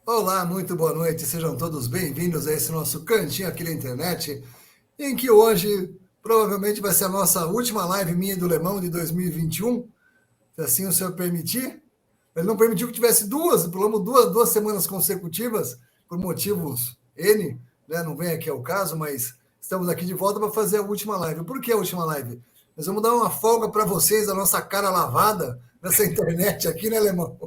Olá, muito boa noite, sejam todos bem-vindos a esse nosso cantinho aqui na internet, em que hoje provavelmente vai ser a nossa última live minha e do Lemão de 2021, se assim o senhor permitir. Ele não permitiu que tivesse pulamos duas semanas consecutivas, por motivos N, né? Não vem aqui ao caso, mas estamos aqui de volta para fazer a última live. Por que a última live? Nós vamos dar uma folga para vocês, a nossa cara lavada nessa internet aqui, né, Lemão?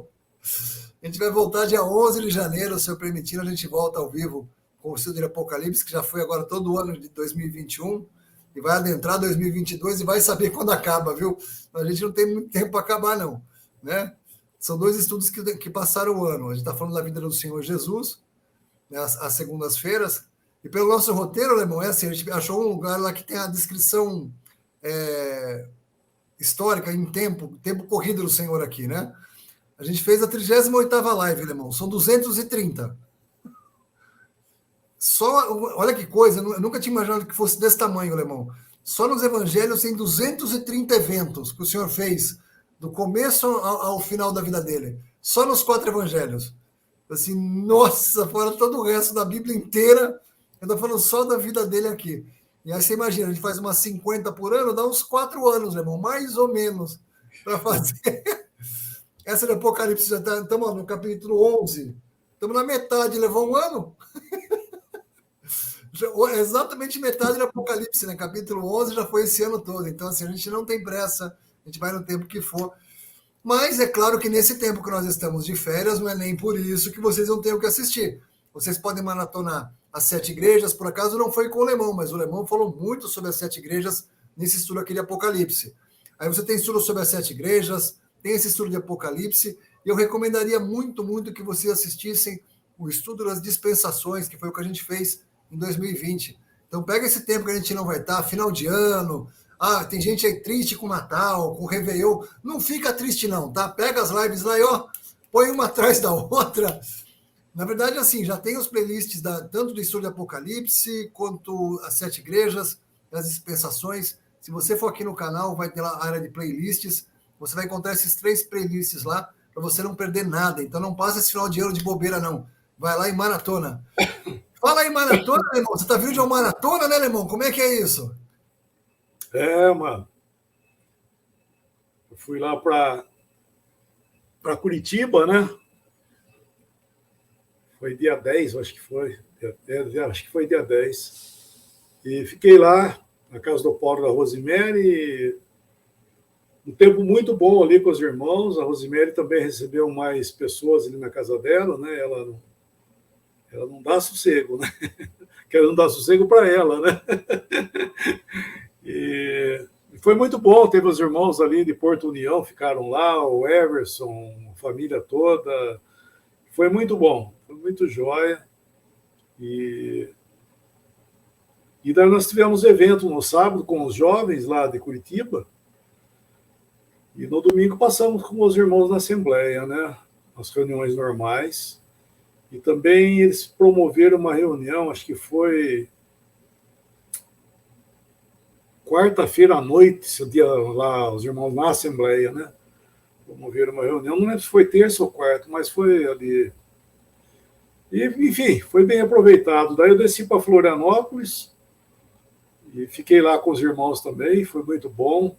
A gente vai voltar dia 11 de janeiro, se eu permitir, a gente volta ao vivo com o Estudo de Apocalipse, que já foi agora todo o ano de 2021, e vai adentrar 2022 e vai saber quando acaba, viu? A gente não tem muito tempo para acabar, não, né? São dois estudos que passaram o ano. A gente está falando da vida do Senhor Jesus, né, às segundas-feiras, e pelo nosso roteiro, Alemão, é assim, a gente achou um lugar lá que tem a descrição histórica em tempo corrido do Senhor aqui, né? A gente fez a 38ª live, Alemão. São 230. Olha que coisa, eu nunca tinha imaginado que fosse desse tamanho, Alemão. Só nos evangelhos tem 230 eventos que o Senhor fez do começo ao final da vida dele. Só nos 4 evangelhos. Assim, nossa, fora todo o resto da Bíblia inteira, eu estou falando só da vida dele aqui. E aí você imagina, a gente faz umas 50 por ano, dá uns 4 anos, Alemão, mais ou menos, para fazer. Essa de Apocalipse já estamos no capítulo 11. Estamos na metade, levou um ano. Exatamente metade do Apocalipse, né? Capítulo 11 já foi esse ano todo. Então, assim, a gente não tem pressa, a gente vai no tempo que for. Mas é claro que nesse tempo que nós estamos de férias, não é nem por isso que vocês não têm o que assistir. Vocês podem maratonar as 7 igrejas, por acaso não foi com o Lemão, mas o Lemão falou muito sobre as 7 igrejas nesse estudo aqui de Apocalipse. Aí você tem estudo sobre as 7 igrejas, tem esse estudo de Apocalipse, e eu recomendaria muito, muito que vocês assistissem o estudo das dispensações, que foi o que a gente fez em 2020. Então pega esse tempo que a gente não vai estar, final de ano, tem gente aí triste com Natal, com Réveillon, não fica triste não, tá? Pega as lives lá e põe uma atrás da outra. Na verdade, assim, já tem os playlists tanto do estudo de Apocalipse, quanto as 7 igrejas, as dispensações. Se você for aqui no canal, vai ter lá a área de playlists, você vai encontrar esses 3 playlists lá, para você não perder nada. Então não passa esse final de ano de bobeira, não. Vai lá e maratona. Fala aí, maratona, Lemão. Você tá vindo de uma maratona, né, Lemão? Como é que é isso? Mano. Eu fui lá para Curitiba, né? Foi dia 10, acho que foi. Acho que foi dia 10. E fiquei lá, na casa do Paulo e da Rosemary. Um tempo muito bom ali com os irmãos. A Rosemary também recebeu mais pessoas ali na casa dela, né? Ela não dá sossego, né? Quero não dar sossego para ela, né? E foi muito bom. Teve os irmãos ali de Porto União, ficaram lá, o Everson, a família toda. Foi muito bom, foi muito jóia. E daí nós tivemos evento no sábado com os jovens lá de Curitiba. E no domingo passamos com os irmãos na Assembleia, né? As reuniões normais. E também eles promoveram uma reunião, acho que foi quarta-feira à noite, esse dia lá, os irmãos na Assembleia, né? Promoveram uma reunião, não lembro se foi terça ou quarta, mas foi ali. E, enfim, foi bem aproveitado. Daí eu desci para Florianópolis e fiquei lá com os irmãos também, foi muito bom.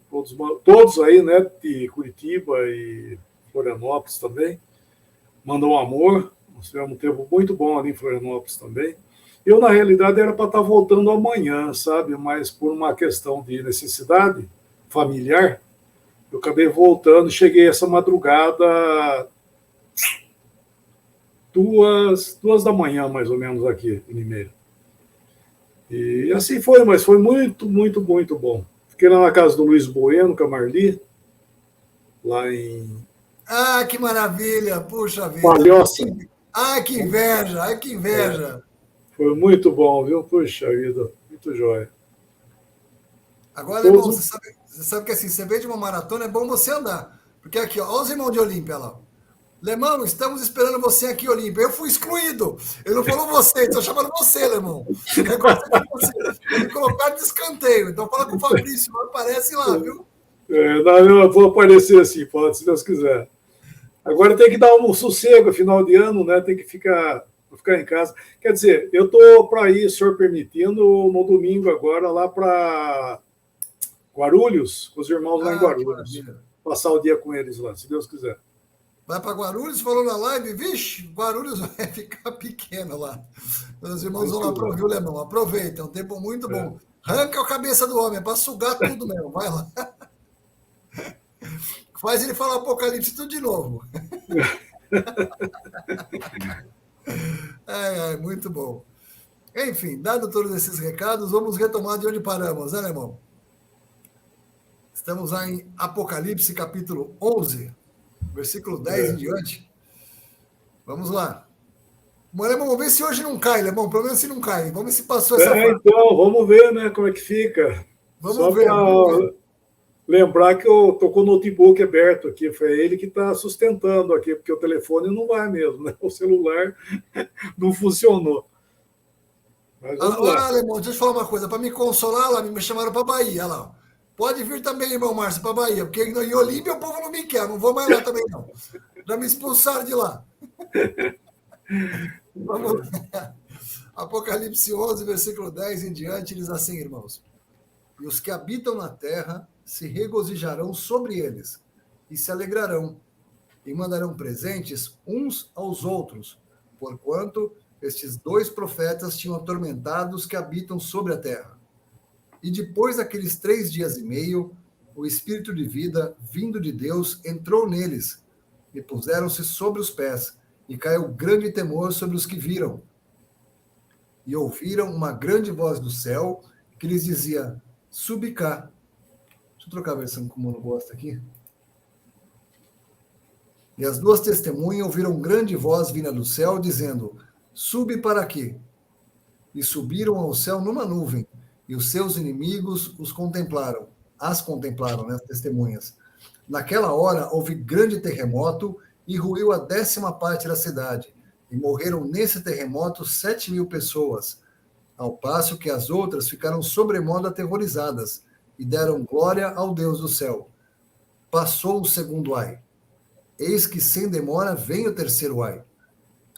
Todos aí, né, de Curitiba e Florianópolis também. Mandou um amor. Nós tivemos um tempo muito bom ali em Florianópolis também. Eu, na realidade, era para estar voltando amanhã, sabe? Mas por uma questão de necessidade familiar, eu acabei voltando. Cheguei essa madrugada, 2 da manhã, mais ou menos, aqui em Limeira. E assim foi, mas foi muito, muito, muito bom. Fiquei lá na casa do Luiz Bueno, com a Marli, lá em... Ah, que maravilha! Puxa vida! Palhoça. Que inveja! Que inveja! Foi muito bom, viu? Puxa vida, muito jóia. Agora, Lemão, você sabe que assim, você veio de uma maratona, é bom você andar. Porque aqui, ó, olha os irmãos de Olímpia lá. Lemão, estamos esperando você aqui, Olímpia. Eu fui excluído. Ele não falou você, estou chamando você, Lemão. Ele colocaram de escanteio. Então fala com o Fabrício, aparece lá, viu? Não, eu vou aparecer assim, pode, se Deus quiser. Agora tem que dar um sossego, final de ano, né? Tem que ficar em casa. Quer dizer, eu estou para ir, se senhor permitindo, no domingo agora, lá para Guarulhos, com os irmãos lá em Ah, que Guarulhos. maravilha. Passar o dia com eles lá, se Deus quiser. Vai para Guarulhos, falou na live, vixe, Guarulhos vai ficar pequeno lá. Meus irmãos vão lá para ouvir o Lemão. Aproveita, é um tempo muito bom. Arranca a cabeça do homem, é para sugar tudo mesmo. Vai lá. Faz ele falar Apocalipse tudo de novo. Muito bom. Enfim, dado todos esses recados, vamos retomar de onde paramos, né, Lemão? Estamos lá em Apocalipse, capítulo 11, versículo 10 em diante. Vamos lá. Lemão, vamos ver se hoje não cai, Lemão. Pelo menos se não cai. Vamos ver se passou essa fase. Então, vamos ver, né, como é que fica. Vamos ver. Lembrar que eu tô com o notebook aberto aqui, foi ele que está sustentando aqui, porque o telefone não vai mesmo, né? O celular não funcionou. Mas vamos lá. Alemão, deixa eu te falar uma coisa. Para me consolar, lá, me chamaram para Bahia. Lá. Pode vir também, irmão Márcio, para Bahia, porque em Olímpia o povo não me quer. Não vou mais lá também, não. Já me expulsaram de lá. Vamos lá. Apocalipse 11, versículo 10 em diante, diz assim, irmãos. E os que habitam na terra se regozijarão sobre eles, e se alegrarão, e mandarão presentes uns aos outros, porquanto estes 2 profetas tinham atormentado os que habitam sobre a terra. E depois daqueles 3 dias e meio, o Espírito de vida, vindo de Deus, entrou neles, e puseram-se sobre os pés, e caiu grande temor sobre os que viram. E ouviram uma grande voz do céu, que lhes dizia, subi cá. Deixa eu trocar a versão como eu não gosto aqui. E as 2 testemunhas ouviram grande voz vinda do céu, dizendo, sube para aqui. E subiram ao céu numa nuvem, e os seus inimigos as contemplaram, né, as testemunhas. Naquela hora houve grande terremoto, e ruiu a 10ª parte da cidade, e morreram nesse terremoto 7.000 pessoas, ao passo que as outras ficaram sobremodo aterrorizadas, e deram glória ao Deus do céu. Passou o 2º ai. Eis que sem demora vem o 3º ai.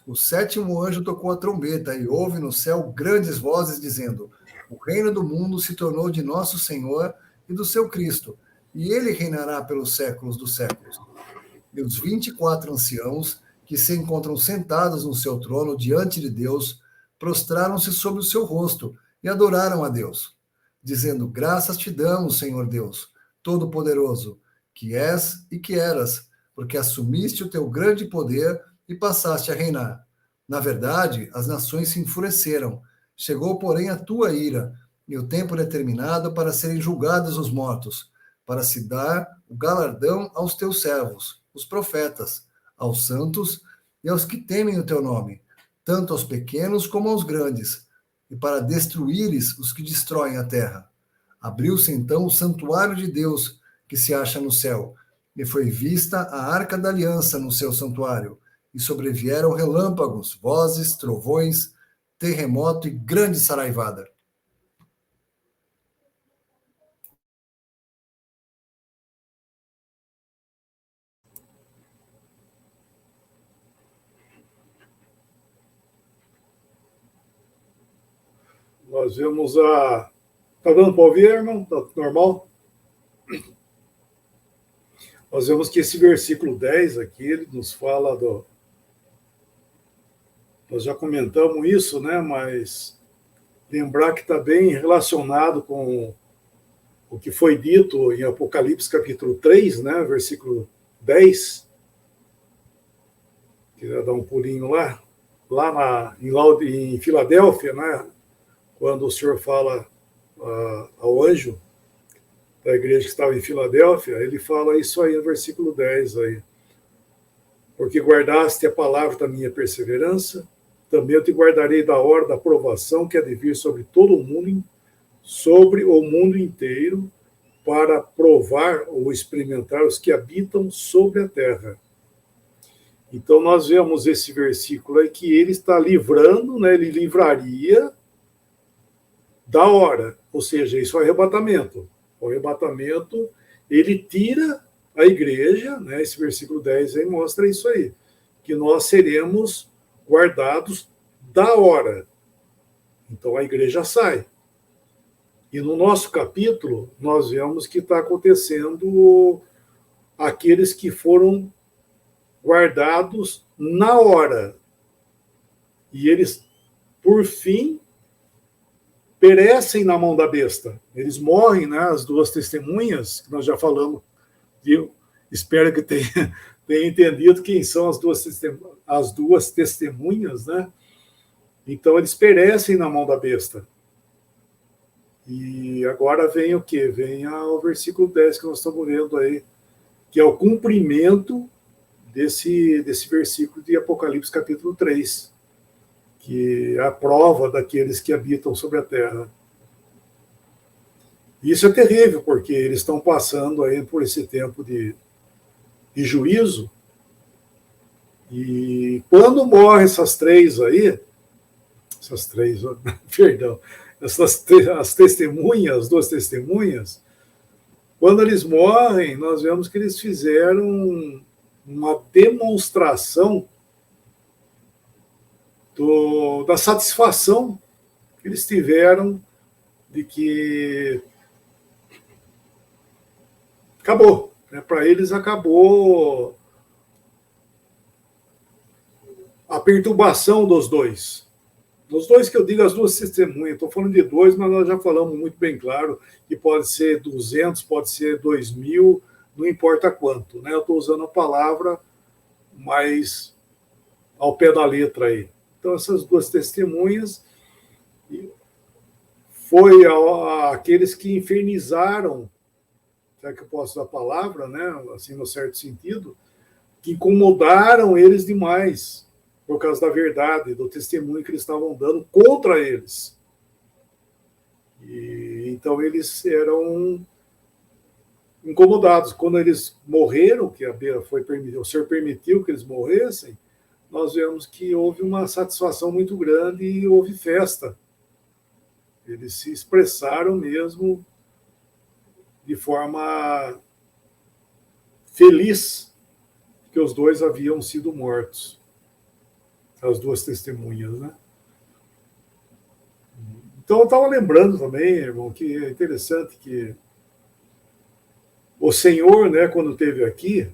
O 7º anjo tocou a trombeta, e houve no céu grandes vozes dizendo, o reino do mundo se tornou de nosso Senhor e do seu Cristo, e ele reinará pelos séculos dos séculos. E os 24 anciãos, que se encontram sentados no seu trono diante de Deus, prostraram-se sobre o seu rosto e adoraram a Deus, dizendo, graças te damos, Senhor Deus, Todo-Poderoso, que és e que eras, porque assumiste o teu grande poder e passaste a reinar. Na verdade, as nações se enfureceram. Chegou, porém, a tua ira, e o tempo determinado para serem julgados os mortos, para se dar o galardão aos teus servos, os profetas, aos santos e aos que temem o teu nome, tanto aos pequenos como aos grandes, e para destruíres os que destroem a terra. Abriu-se então o santuário de Deus, que se acha no céu, e foi vista a arca da aliança no seu santuário, e sobrevieram relâmpagos, vozes, trovões, terremoto e grande saraivada. Nós vemos a... Tá dando para ouvir, irmão? Tá normal? Nós vemos que esse versículo 10 aqui, ele nos fala do... Nós já comentamos isso, né? Mas lembrar que está bem relacionado com o que foi dito em Apocalipse capítulo 3, né? Versículo 10. Queria dar um pulinho lá em Filadélfia, né? Quando o Senhor fala ao anjo da igreja que estava em Filadélfia, ele fala isso aí no versículo 10 aí. Porque guardaste a palavra da minha perseverança, também eu te guardarei da hora da provação que há de vir sobre todo o mundo, sobre o mundo inteiro, para provar ou experimentar os que habitam sobre a terra. Então nós vemos esse versículo aí que ele está livrando, né, ele livraria da hora, ou seja, isso é arrebatamento. O arrebatamento, ele tira a igreja, né, esse versículo 10 aí mostra isso aí, que nós seremos guardados da hora. Então a igreja sai. E no nosso capítulo, nós vemos que está acontecendo aqueles que foram guardados na hora. E eles, por fim, perecem na mão da besta. Eles morrem, né? As duas testemunhas, que nós já falamos. Eu espero que tenha entendido quem são as duas testemunhas, né? Então, eles perecem na mão da besta. E agora vem o quê? Vem o versículo 10 que nós estamos vendo aí, que é o cumprimento desse versículo de Apocalipse capítulo 3, que é a prova daqueles que habitam sobre a terra. Isso é terrível, porque eles estão passando aí por esse tempo de juízo, e quando morrem essas três, perdão, as testemunhas, as duas testemunhas, quando eles morrem, nós vemos que eles fizeram uma demonstração da satisfação que eles tiveram de que acabou. Né? Para eles acabou a perturbação dos dois. Dos dois que eu digo, as duas testemunhas. Estou falando de dois, mas nós já falamos muito bem claro que pode ser 200, pode ser 2.000, não importa quanto. Né? Eu estou usando a palavra mais ao pé da letra aí. Então, essas duas testemunhas foi aqueles que infernizaram, será que eu posso usar a palavra, né? Assim, no certo sentido, que incomodaram eles demais, por causa da verdade, do testemunho que eles estavam dando contra eles. E, então, eles eram incomodados. Quando eles morreram, que o Senhor permitiu que eles morressem, nós vemos que houve uma satisfação muito grande e houve festa. Eles se expressaram mesmo de forma feliz que os dois haviam sido mortos. As duas testemunhas, né? Então, eu estava lembrando também, irmão, que é interessante que o Senhor, né, quando esteve aqui,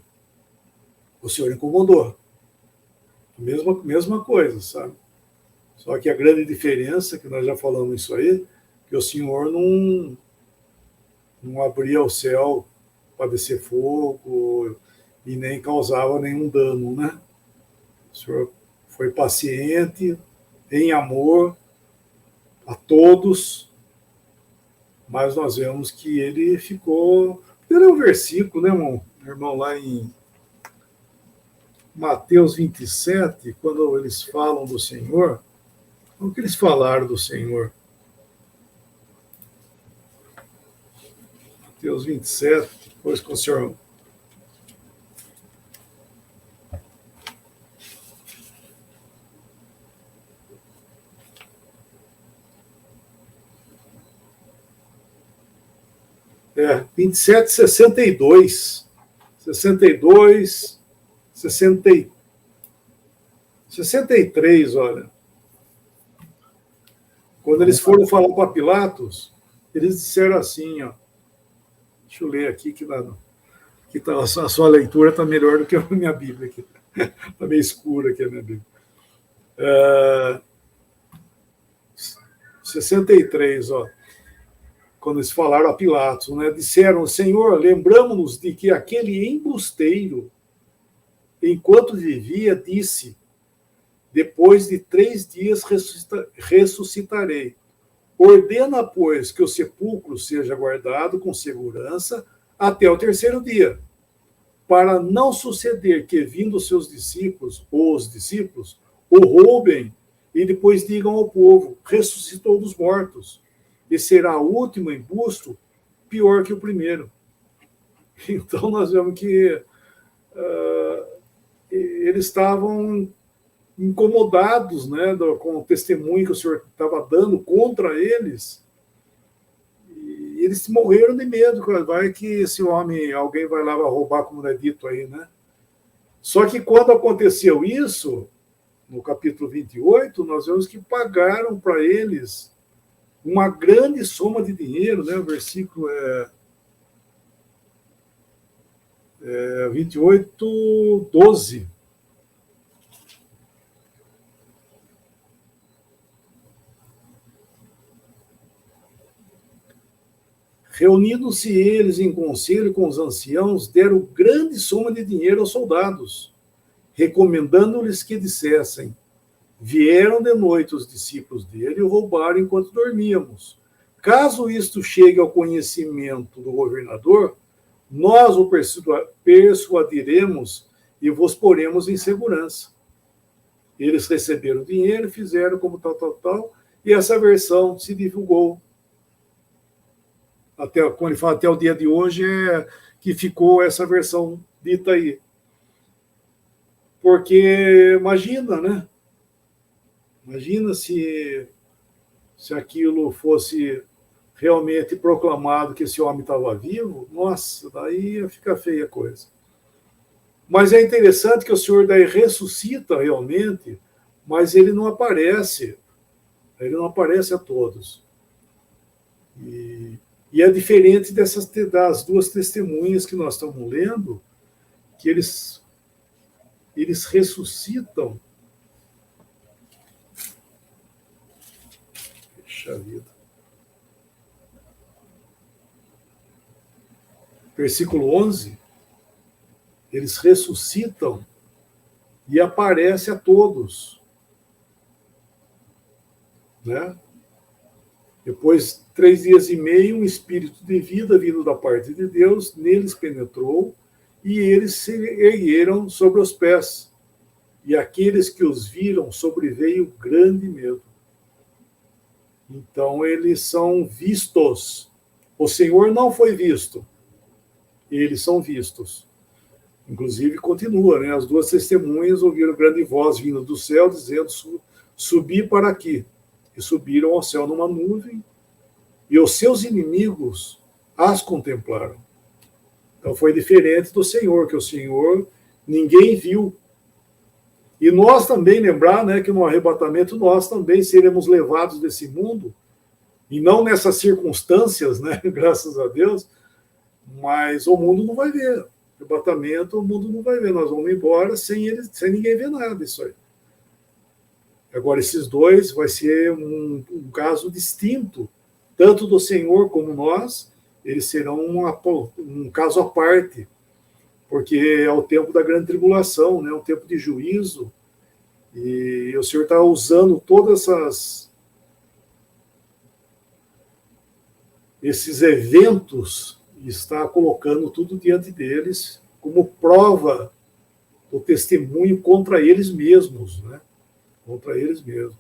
o Senhor incomodou. Mesma coisa, sabe? Só que a grande diferença, que nós já falamos isso aí, que o Senhor não abria o céu para descer fogo e nem causava nenhum dano, né? O Senhor foi paciente, em amor a todos, mas nós vemos que ele ficou... Era um versículo, né, irmão, lá em Mateus 27, quando eles falam do Senhor, o que eles falaram do Senhor? Mateus 27, depois que o Senhor... É, 27, 62, 62, 63, olha. Quando eles foram falar para Pilatos, eles disseram assim, ó. Deixa eu ler aqui, que a sua leitura está melhor do que a minha Bíblia aqui. Está meio escura aqui a minha Bíblia. 63, ó. Quando eles falaram a Pilatos, né, disseram, Senhor, lembramos-nos de que aquele embusteiro, enquanto vivia, disse, depois de 3 dias ressuscitarei. Ordena, pois, que o sepulcro seja guardado com segurança até o 3º dia, para não suceder que, vindo os discípulos, o roubem e depois digam ao povo, ressuscitou dos mortos, e será o último embusto pior que o primeiro. Então, nós vemos que eles estavam incomodados, né, com o testemunho que o Senhor estava dando contra eles, e E eles morreram de medo, vai que esse homem, alguém vai lá roubar, como é dito aí, né? Só que quando aconteceu isso, no capítulo 28, nós vemos que pagaram para eles uma grande soma de dinheiro, né? O versículo é 28, 12. Reunindo-se eles em conselho com os anciãos, deram grande soma de dinheiro aos soldados, recomendando-lhes que dissessem: vieram de noite os discípulos dele e o roubaram enquanto dormíamos. Caso isto chegue ao conhecimento do governador, nós o persuadiremos e vos poremos em segurança. Eles receberam dinheiro, fizeram como tal, e essa versão se divulgou. Quando ele fala até o dia de hoje, é que ficou essa versão dita aí. Porque imagina, né? Imagina se aquilo fosse realmente proclamado que esse homem estava vivo, nossa, daí ia ficar feia a coisa. Mas é interessante que o Senhor daí ressuscita realmente, mas ele não aparece a todos. E é diferente das duas testemunhas que nós estamos lendo, que eles ressuscitam. Puxa vida. Versículo 11, eles ressuscitam e aparecem a todos. Né? Depois, 3 dias e meio, um espírito de vida vindo da parte de Deus neles penetrou e eles se ergueram sobre os pés. E aqueles que os viram sobreveio grande medo. Então, eles são vistos. O Senhor não foi visto. Eles são vistos. Inclusive, continua, né? As duas testemunhas ouviram grande voz vindo do céu, dizendo: subi para aqui. E subiram ao céu numa nuvem, e os seus inimigos as contemplaram. Então foi diferente do Senhor, que o Senhor ninguém viu. E nós também, lembrar, né, que no arrebatamento nós também seremos levados desse mundo, e não nessas circunstâncias, né, graças a Deus, mas o mundo não vai ver. Arrebatamento, o mundo não vai ver. Nós vamos embora sem ninguém ver nada disso aí. Agora, esses dois vai ser um caso distinto, tanto do Senhor como nós, eles serão um caso à parte, porque é o tempo da grande tribulação, né? O tempo de juízo, e o Senhor está usando todas esses eventos e está colocando tudo diante deles como prova do testemunho contra eles mesmos, né? Contra eles mesmos.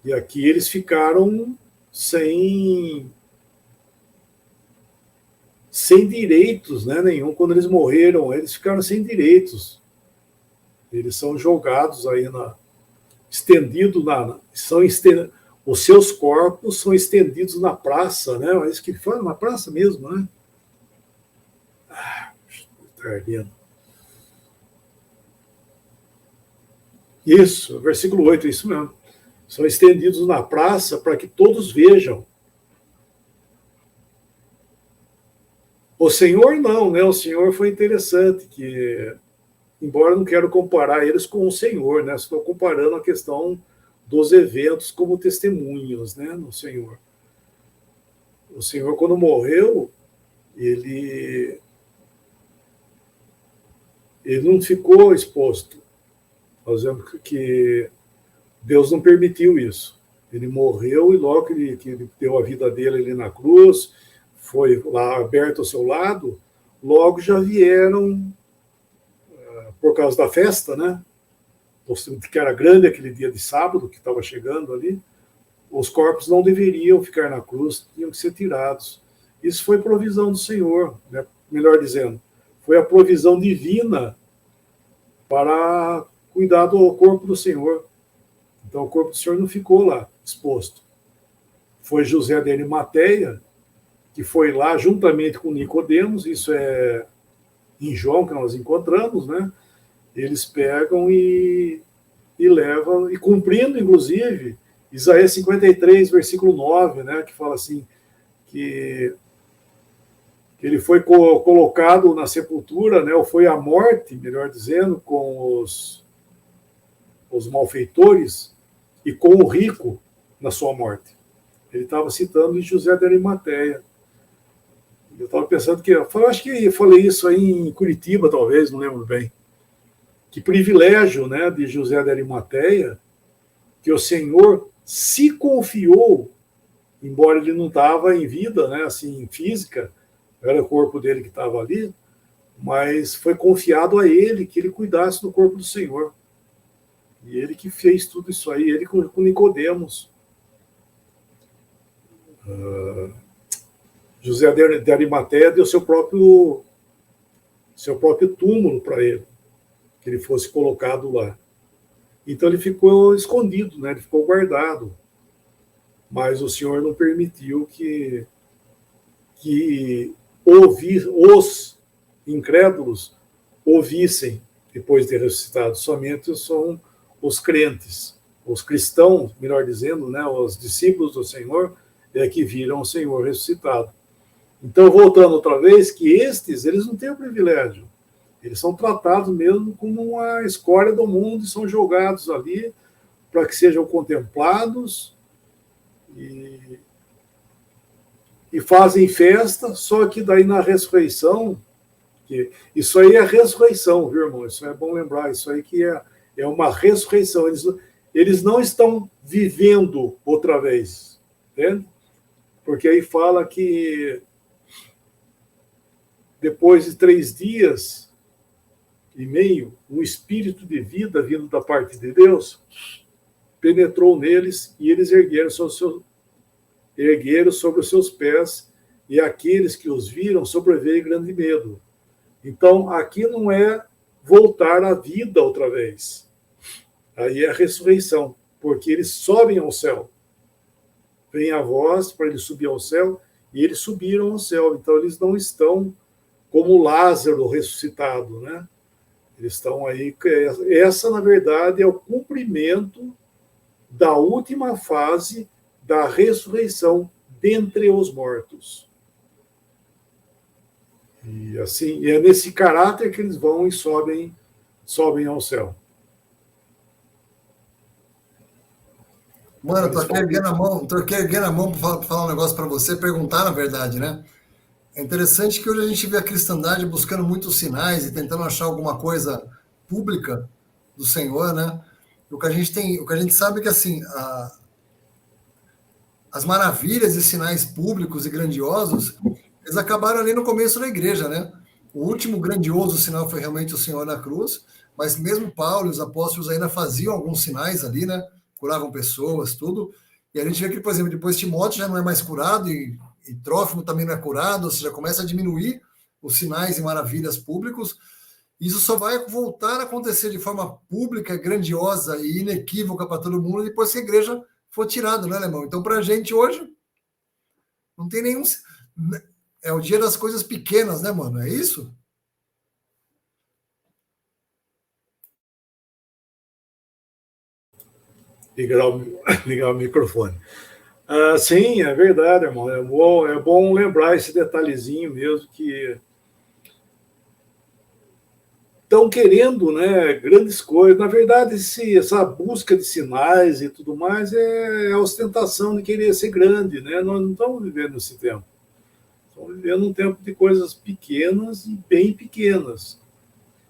E aqui eles ficaram sem direitos, né, nenhum. Quando eles morreram, eles ficaram sem direitos. Eles são jogados aí os seus corpos são estendidos na praça, né? É isso que ele fala, na praça mesmo, né? Está ardendo. Isso, versículo 8, isso mesmo. São estendidos na praça para que todos vejam. O Senhor não, né? O Senhor foi interessante, que, embora eu não quero comparar eles com o Senhor, né? Estou comparando a questão dos eventos como testemunhas, né? No Senhor. O Senhor, quando morreu, ele não ficou exposto. Nós vemos que Deus não permitiu isso. Ele morreu e logo que ele deu a vida dele ali na cruz, foi lá aberto ao seu lado, logo já vieram, por causa da festa, né? Que era grande aquele dia de sábado que estava chegando ali, os corpos não deveriam ficar na cruz, tinham que ser tirados. Isso foi provisão do Senhor, né? Melhor dizendo, foi a provisão divina para cuidar do corpo do Senhor. Então o corpo do Senhor não ficou lá exposto. Foi José de Arimateia que foi lá juntamente com Nicodemos, isso é em João que nós encontramos, né? Eles pegam e levam, e cumprindo, inclusive, Isaías 53, versículo 9, né? Que fala assim, que ele foi colocado na sepultura, né? Ou foi à morte, melhor dizendo, com os malfeitores e com o rico na sua morte. Ele estava citando José de Arimateia. Eu estava pensando que, eu acho que eu falei isso aí em Curitiba, talvez, não lembro bem. Que privilégio, né, de José de Arimateia, que o Senhor se confiou, embora ele não estava em vida, né, assim, física, era o corpo dele que estava ali, mas foi confiado a ele que ele cuidasse do corpo do Senhor. E ele que fez tudo isso aí, ele com Nicodemos. José de Arimateia deu seu próprio túmulo para ele, que ele fosse colocado lá. Então ele ficou escondido, né? Ele ficou guardado. Mas o Senhor não permitiu que os incrédulos ouvissem depois de ressuscitado. Somente são os crentes, os cristãos, melhor dizendo, né? Os discípulos do Senhor que viram o Senhor ressuscitado. Então, voltando outra vez, que eles não têm o privilégio. Eles são tratados mesmo como uma escória do mundo e são jogados ali para que sejam contemplados e fazem festa, só que daí na ressurreição, isso aí é ressurreição, viu, irmão? Isso é bom lembrar, isso aí que é uma ressurreição. Eles não estão vivendo outra vez, entende? Porque aí fala que depois de 3 dias e meio, um espírito de vida vindo da parte de Deus penetrou neles e eles ergueram sobre os seus pés, e aqueles que os viram sobreveio grande medo. Então, aqui não é voltar à vida outra vez. Aí é a ressurreição, porque eles sobem ao céu. Vem a voz para eles subir ao céu, e eles subiram ao céu. Então, eles não estão como Lázaro ressuscitado, né? Eles estão aí. Essa, na verdade, é o cumprimento da última fase da ressurreição dentre os mortos. E assim, é nesse caráter que eles vão e sobem ao céu. Mano, tô aqui erguendo a mão para falar um negócio para você, perguntar, na verdade, né? É interessante que hoje a gente vê a cristandade buscando muitos sinais e tentando achar alguma coisa pública do Senhor, né? O que a gente sabe é que assim, as maravilhas e sinais públicos e grandiosos, eles acabaram ali no começo da igreja, né? O último grandioso sinal foi realmente o Senhor na cruz, mas mesmo Paulo e os apóstolos ainda faziam alguns sinais ali, né? Curavam pessoas, tudo. E a gente vê que, por exemplo, depois Timóteo já não é mais curado e Trófimo também não é curado, ou seja, começa a diminuir os sinais e maravilhas públicos. Isso só vai voltar a acontecer de forma pública, grandiosa e inequívoca para todo mundo depois que a igreja for tirada, né, Alemão? Então, para a gente hoje, não tem nenhum. É o dia das coisas pequenas, né, mano? É isso? Ligar o microfone. Sim, é verdade, irmão. É bom lembrar esse detalhezinho mesmo, que estão querendo, né, grandes coisas. Na verdade, essa busca de sinais e tudo mais é a ostentação de querer ser grande, né? Nós não estamos vivendo esse tempo. Estamos vivendo um tempo de coisas pequenas e bem pequenas.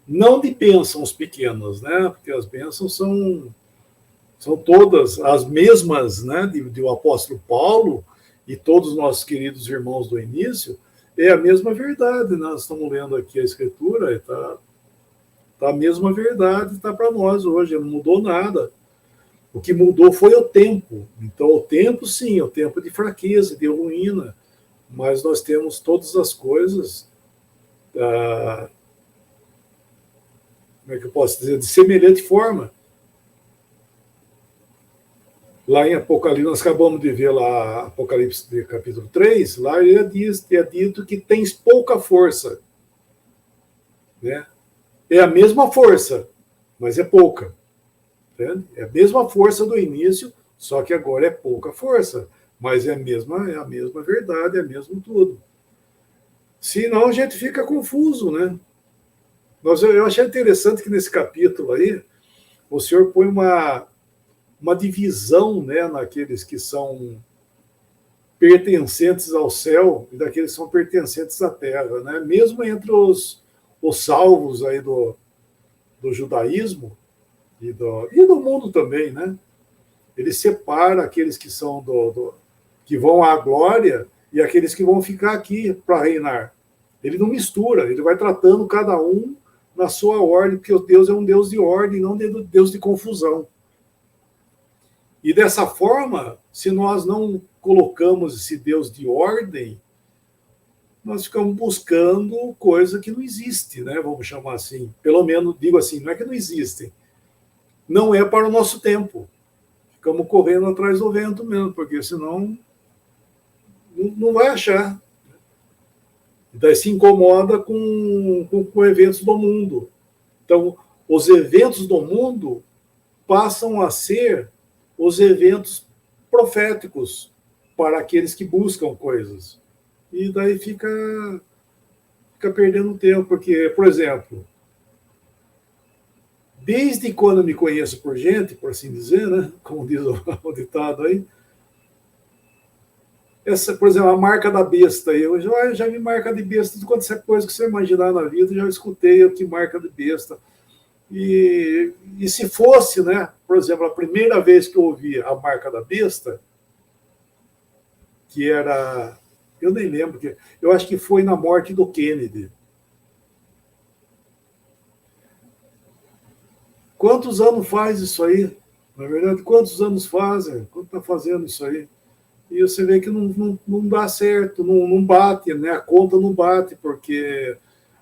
Não de bênçãos pequenas, né? Porque as bênçãos são todas as mesmas, né, do apóstolo Paulo e todos os nossos queridos irmãos do início, é a mesma verdade. Nós estamos lendo aqui a Escritura, está a mesma verdade, está para nós hoje, não mudou nada. O que mudou foi o tempo. Então, o tempo, sim, é o tempo de fraqueza, de ruína, mas nós temos todas as coisas, como é que eu posso dizer, de semelhante forma. lá em Apocalipse, nós acabamos de ver lá Apocalipse capítulo 3, lá ele é dito que tens pouca força. Né? É a mesma força, mas é pouca. Entende? É a mesma força do início, só que agora é pouca força. Mas é a mesma verdade, é mesmo tudo. Senão a gente fica confuso, né? Eu achei interessante que nesse capítulo aí, o senhor põe uma divisão, né, naqueles que são pertencentes ao céu e daqueles que são pertencentes à terra, né? Mesmo entre os salvos aí do judaísmo e do mundo também, né? Ele separa aqueles que são que vão à glória e aqueles que vão ficar aqui para reinar. Ele não mistura, ele vai tratando cada um na sua ordem, porque o Deus é um Deus de ordem, não Deus de confusão. E dessa forma, se nós não colocamos esse Deus de ordem, nós ficamos buscando coisa que não existe, né? Vamos chamar assim. Pelo menos, digo assim, não é que não existem. Não é para o nosso tempo. Ficamos correndo atrás do vento mesmo, porque senão não vai achar. E daí se incomoda com eventos do mundo. Então, os eventos do mundo passam a ser os eventos proféticos para aqueles que buscam coisas. E daí fica perdendo tempo, porque, por exemplo, desde quando eu me conheço por gente, por assim dizer, né, como diz o ditado aí, por exemplo, a marca da besta, eu já vi marca de besta, qualquer coisa que você imaginar na vida, eu já escutei que marca de besta. E se fosse, né, por exemplo, a primeira vez que eu ouvi a marca da besta, que era, eu nem lembro, eu acho que foi na morte do Kennedy. Quantos anos faz isso aí? Na verdade, quantos anos fazem? Quanto está fazendo isso aí? E você vê que não dá certo, não bate, né? A conta não bate, porque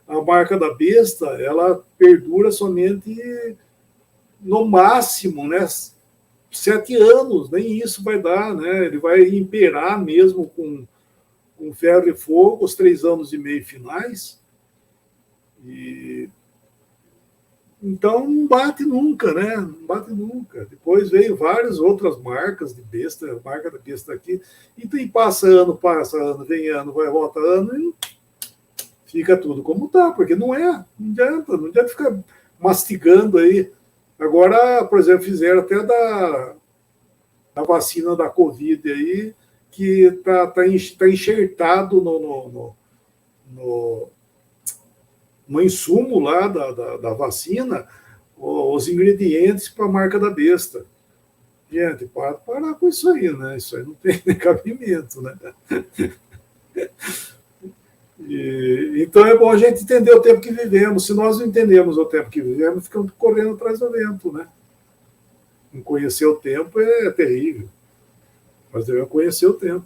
a marca da besta, ela perdura somente no máximo, né? 7 anos, nem isso vai dar, né? Ele vai imperar mesmo com ferro e fogo os 3 anos e meio finais. Então não bate nunca, né? Não bate nunca. Depois veio várias outras marcas de besta, marca da besta aqui, e passa ano, vem ano, vai volta ano, e fica tudo como tá, porque não adianta ficar mastigando aí. Agora, por exemplo, fizeram até da vacina da Covid aí, que tá enxertado no insumo lá da vacina, os ingredientes para a marca da besta. Gente, parar com isso aí, né? Isso aí não tem nem cabimento, né? Então é bom a gente entender o tempo que vivemos. Se nós não entendemos o tempo que vivemos, ficamos correndo atrás do vento, né? Não conhecer o tempo é terrível. Mas devemos conhecer o tempo.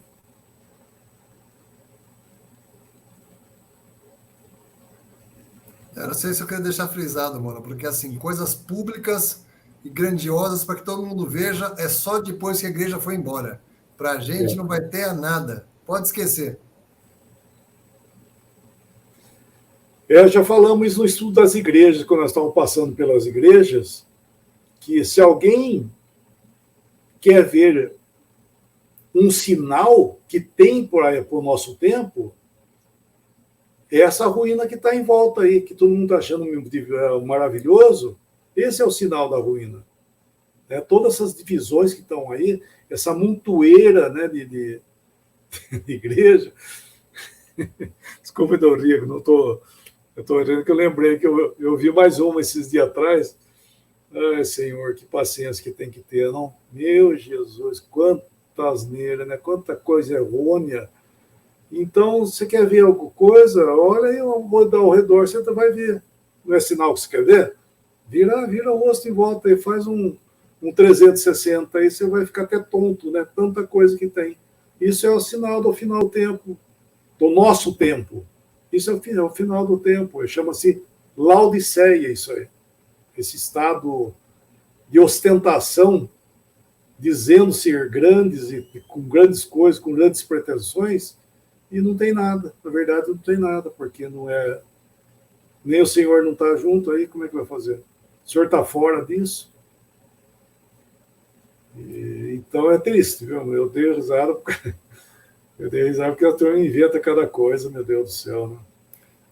Eu não sei se eu quero deixar frisado, mano, porque assim, coisas públicas e grandiosas para que todo mundo veja é só depois que a igreja foi embora. Para a gente não vai ter nada. Pode esquecer. Já falamos isso no estudo das igrejas, quando nós estávamos passando pelas igrejas, que se alguém quer ver um sinal que tem por o nosso tempo, é essa ruína que está em volta aí, que todo mundo está achando maravilhoso, esse é o sinal da ruína. Todas essas divisões que estão aí, essa montoeira, né, de igreja. Desculpa, eu estou rindo que eu lembrei que eu vi mais uma esses dias atrás. Ai, Senhor, que paciência que tem que ter, não? Meu Jesus, quanta asneira, né? Quanta coisa errônea. Então, você quer ver alguma coisa? Olha aí ao redor, você vai ver. Não é sinal que você quer ver? Vira o rosto em volta e faz um 360 aí, você vai ficar até tonto, né? Tanta coisa que tem. Isso é o sinal do final do tempo, do nosso tempo. Isso é o final do tempo. Chama-se Laodiceia, isso aí. Esse estado de ostentação, dizendo ser grandes e com grandes coisas, com grandes pretensões, e não tem nada. Na verdade, não tem nada, porque não é. Nem o Senhor não está junto, aí como é que vai fazer? O Senhor está fora disso? Então é triste, viu? Eu dei risada porque a turma inventa cada coisa, meu Deus do céu, né?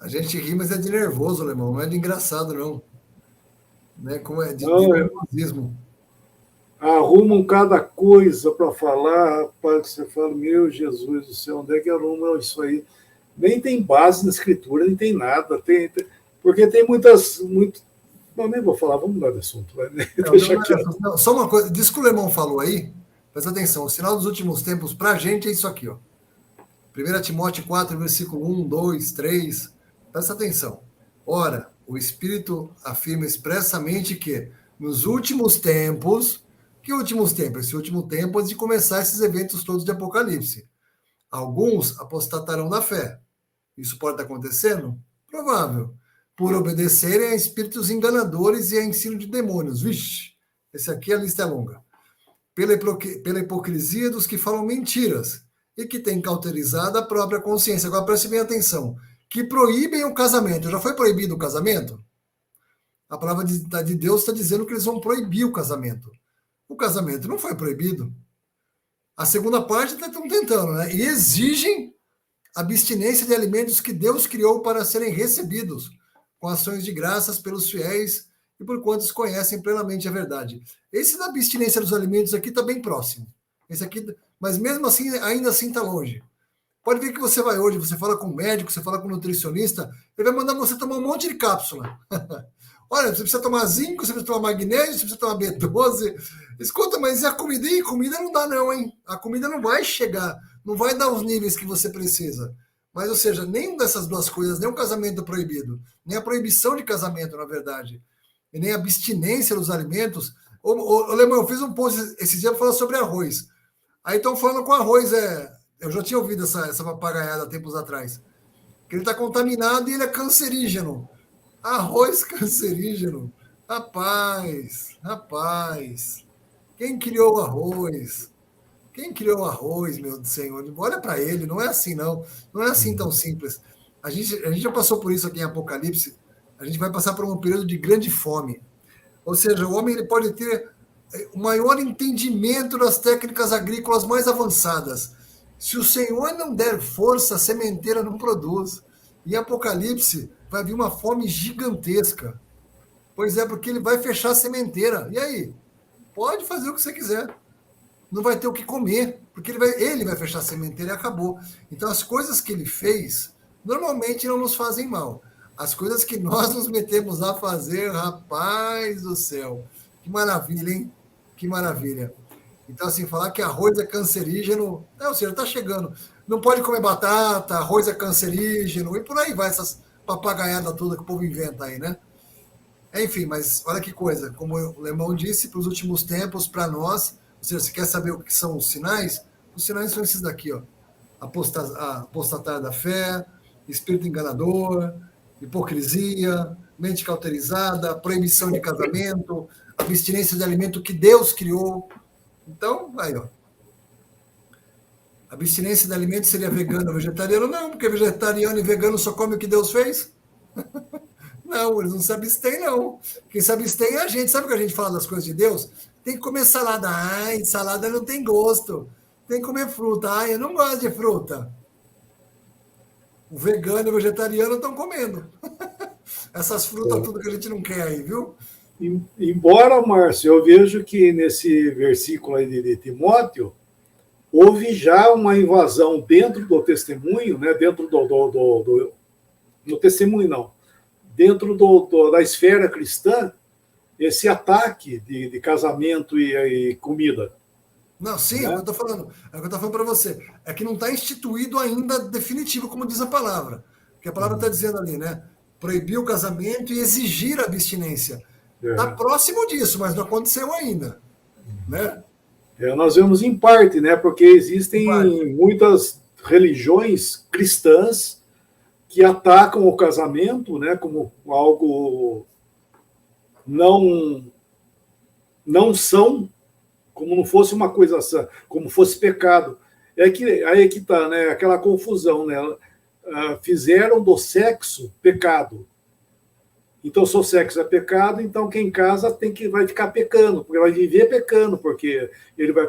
A gente ri, mas é de nervoso, alemão, não é de engraçado, não. Né? Como é de Não, nervosismo. arrumam cada coisa para falar, rapaz, que você fala, meu Jesus do céu, onde é que arrumam isso aí? Nem tem base na escritura, nem tem nada, porque tem muitas. Não, nem vou falar, vamos mudar de assunto. Deixa quieto. Não, só uma coisa, diz que o Lemão falou aí, presta atenção, o sinal dos últimos tempos para a gente é isso aqui, ó. 1 Timóteo 4, versículo 1, 2, 3, presta atenção. Ora, o Espírito afirma expressamente que nos últimos tempos, que últimos tempos? Esse último tempo antes de começar esses eventos todos de Apocalipse. Alguns apostatarão da fé. Isso pode estar acontecendo? Provável. Por obedecerem a espíritos enganadores e a ensino de demônios. Vixe, esse aqui a lista é longa. Pela hipocrisia dos que falam mentiras e que têm cauterizado a própria consciência. Agora preste bem atenção. Que proíbem o casamento. Já foi proibido o casamento? A palavra de Deus está dizendo que eles vão proibir o casamento. O casamento não foi proibido. A segunda parte estão tentando, né? E exigem abstinência de alimentos que Deus criou para serem recebidos, com ações de graças pelos fiéis e por quantos conhecem plenamente a verdade. Esse da abstinência dos alimentos aqui está bem próximo. Esse aqui, mas mesmo assim, ainda assim está longe. Pode ver que você vai hoje, você fala com o médico, você fala com o nutricionista, ele vai mandar você tomar um monte de cápsula. Olha, você precisa tomar zinco, você precisa tomar magnésio, você precisa tomar B12. Escuta, mas e a comida? E comida não dá não, hein? A comida não vai chegar, não vai dar os níveis que você precisa. Mas, ou seja, nenhuma dessas duas coisas, nem o casamento proibido, nem a proibição de casamento, na verdade, e nem a abstinência dos alimentos. Ô, Lemão, eu fiz um post esses dias falando sobre arroz. Aí estão falando com arroz, eu já tinha ouvido essa papagaiada tempos atrás, que ele está contaminado e ele é cancerígeno. Arroz cancerígeno. Rapaz. Quem criou o arroz? Quem criou o arroz, meu Senhor? Olha para ele, não é assim, não. Não é assim tão simples. A gente já passou por isso aqui em Apocalipse. A gente vai passar por um período de grande fome. Ou seja, o homem ele pode ter o maior entendimento das técnicas agrícolas mais avançadas. Se o Senhor não der força, a sementeira não produz. Em Apocalipse, vai vir uma fome gigantesca. Pois é, porque ele vai fechar a sementeira. E aí? Pode fazer o que você quiser. Não vai ter o que comer, porque ele vai fechar a sementeira e acabou. Então, as coisas que ele fez, normalmente não nos fazem mal. As coisas que nós nos metemos a fazer, rapaz do céu. Que maravilha, hein? Que maravilha. Então, assim, falar que arroz é cancerígeno, ou seja, está chegando. Não pode comer batata, arroz é cancerígeno, e por aí vai essas papagaiadas toda que o povo inventa aí, né? Enfim, mas olha que coisa, como o Lemão disse, para os últimos tempos, para nós, ou seja, você quer saber o que são os sinais? Os sinais são esses daqui, ó. Apostatar da fé, espírito enganador, hipocrisia, mente cauterizada, proibição de casamento, abstinência de alimento que Deus criou. Então, aí, ó. Abstinência de alimento seria vegano ou vegetariano? Não, porque vegetariano e vegano só come o que Deus fez. Não, eles não se abstêm, não. Quem se abstém é a gente. Sabe o que a gente fala das coisas de Deus? Tem que comer salada. Ai, salada não tem gosto. Tem que comer fruta. Ai, eu não gosto de fruta. O vegano e o vegetariano estão comendo. Essas frutas, tudo que a gente não quer aí, viu? Embora, Márcio, eu vejo que nesse versículo aí de Timóteo, houve já uma invasão dentro do testemunho, né? Dentro no testemunho, não. Dentro da esfera cristã, esse ataque de casamento e comida. Não, sim, né? É o que eu estou falando para você. É que não está instituído ainda definitivo, como diz a palavra. Porque a palavra está dizendo ali, né? Proibir o casamento e exigir a abstinência. Está próximo disso, mas não aconteceu ainda. Né? Nós vemos em parte, né? Porque existem muitas religiões cristãs que atacam o casamento, né? Como algo não são, como não fosse uma coisa sã, como fosse pecado. Aí é que está, né? Aquela confusão, né? Fizeram do sexo pecado. Então, se o sexo é pecado, então quem casa vai ficar pecando, porque vai viver pecando, porque ele vai.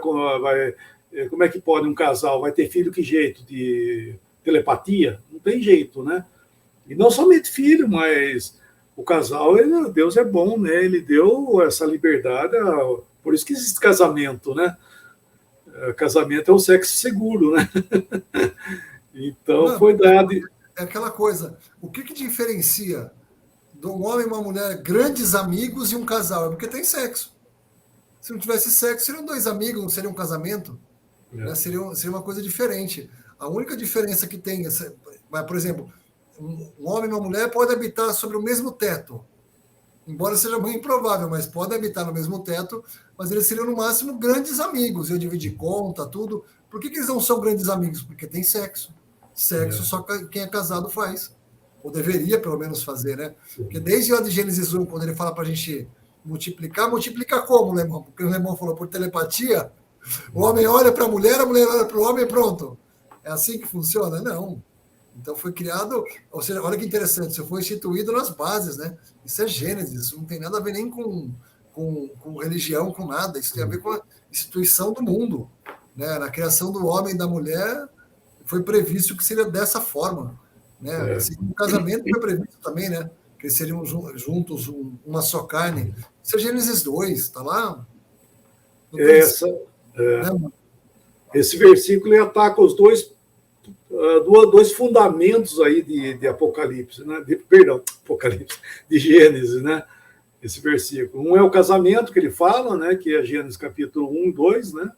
Como é que pode um casal? Vai ter filho que jeito? De telepatia? Não tem jeito, né? E não somente filho, mas o casal, Deus é bom, né? Ele deu essa liberdade, por isso que existe casamento, né? Casamento é um sexo seguro, né? Então, Mano, foi dado. é aquela coisa. O que diferencia de um homem e uma mulher grandes amigos e um casal? É porque tem sexo. Se não tivesse sexo, seriam dois amigos, não seria um casamento. Né? Seria uma coisa diferente. A única diferença que tem, por exemplo, um homem e uma mulher podem habitar sobre o mesmo teto. Embora seja muito improvável, mas podem habitar no mesmo teto, mas eles seriam, no máximo, grandes amigos. Eu dividir conta, tudo. Por que eles não são grandes amigos? Porque tem sexo. Sexo só quem é casado faz. Ou deveria, pelo menos, fazer, né? Porque desde lá de Gênesis 1, quando ele fala para a gente multiplica como, Lemão? Porque o Lemão falou por telepatia, o homem olha para a mulher olha para o homem e pronto. É assim que funciona? Não. Então foi criado, ou seja, olha que interessante, isso foi instituído nas bases, né? Isso é Gênesis, isso não tem nada a ver nem com religião, com nada, isso tem a ver com a instituição do mundo. Né? Na criação do homem e da mulher foi previsto que seria dessa forma. Né? Assim, o casamento foi previsto também, né? Que eles seriam juntos, uma só carne. Isso é Gênesis 2, está lá? Esse versículo ataca os dois fundamentos aí de Apocalipse, né? De Gênesis, né? Esse versículo. Um é o casamento que ele fala, né? Que é Gênesis capítulo 1 e 2, né?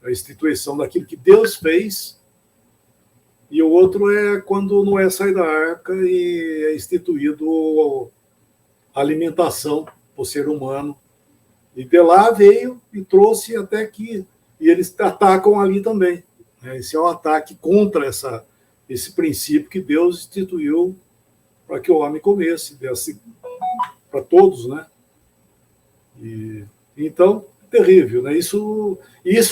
A instituição daquilo que Deus fez. E o outro é quando Noé sai da arca e é instituído a alimentação para o ser humano. E de lá veio e trouxe até aqui. E eles atacam ali também. Esse é um ataque contra esse princípio que Deus instituiu para que o homem comesse, desse para todos, né? Então, terrível, né? Isso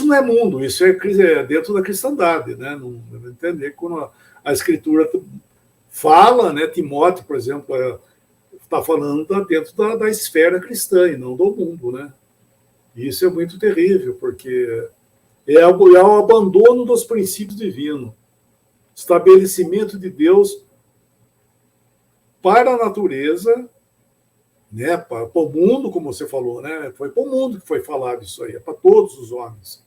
não é mundo, isso é dentro da cristandade, né? Não entender quando a Escritura fala, né? Timóteo, por exemplo, está falando dentro da esfera cristã e não do mundo, né? E isso é muito terrível, porque é o abandono dos princípios divinos, estabelecimento de Deus para a natureza, né, para o mundo, como você falou, né, foi para o mundo que foi falado isso aí, é para todos os homens.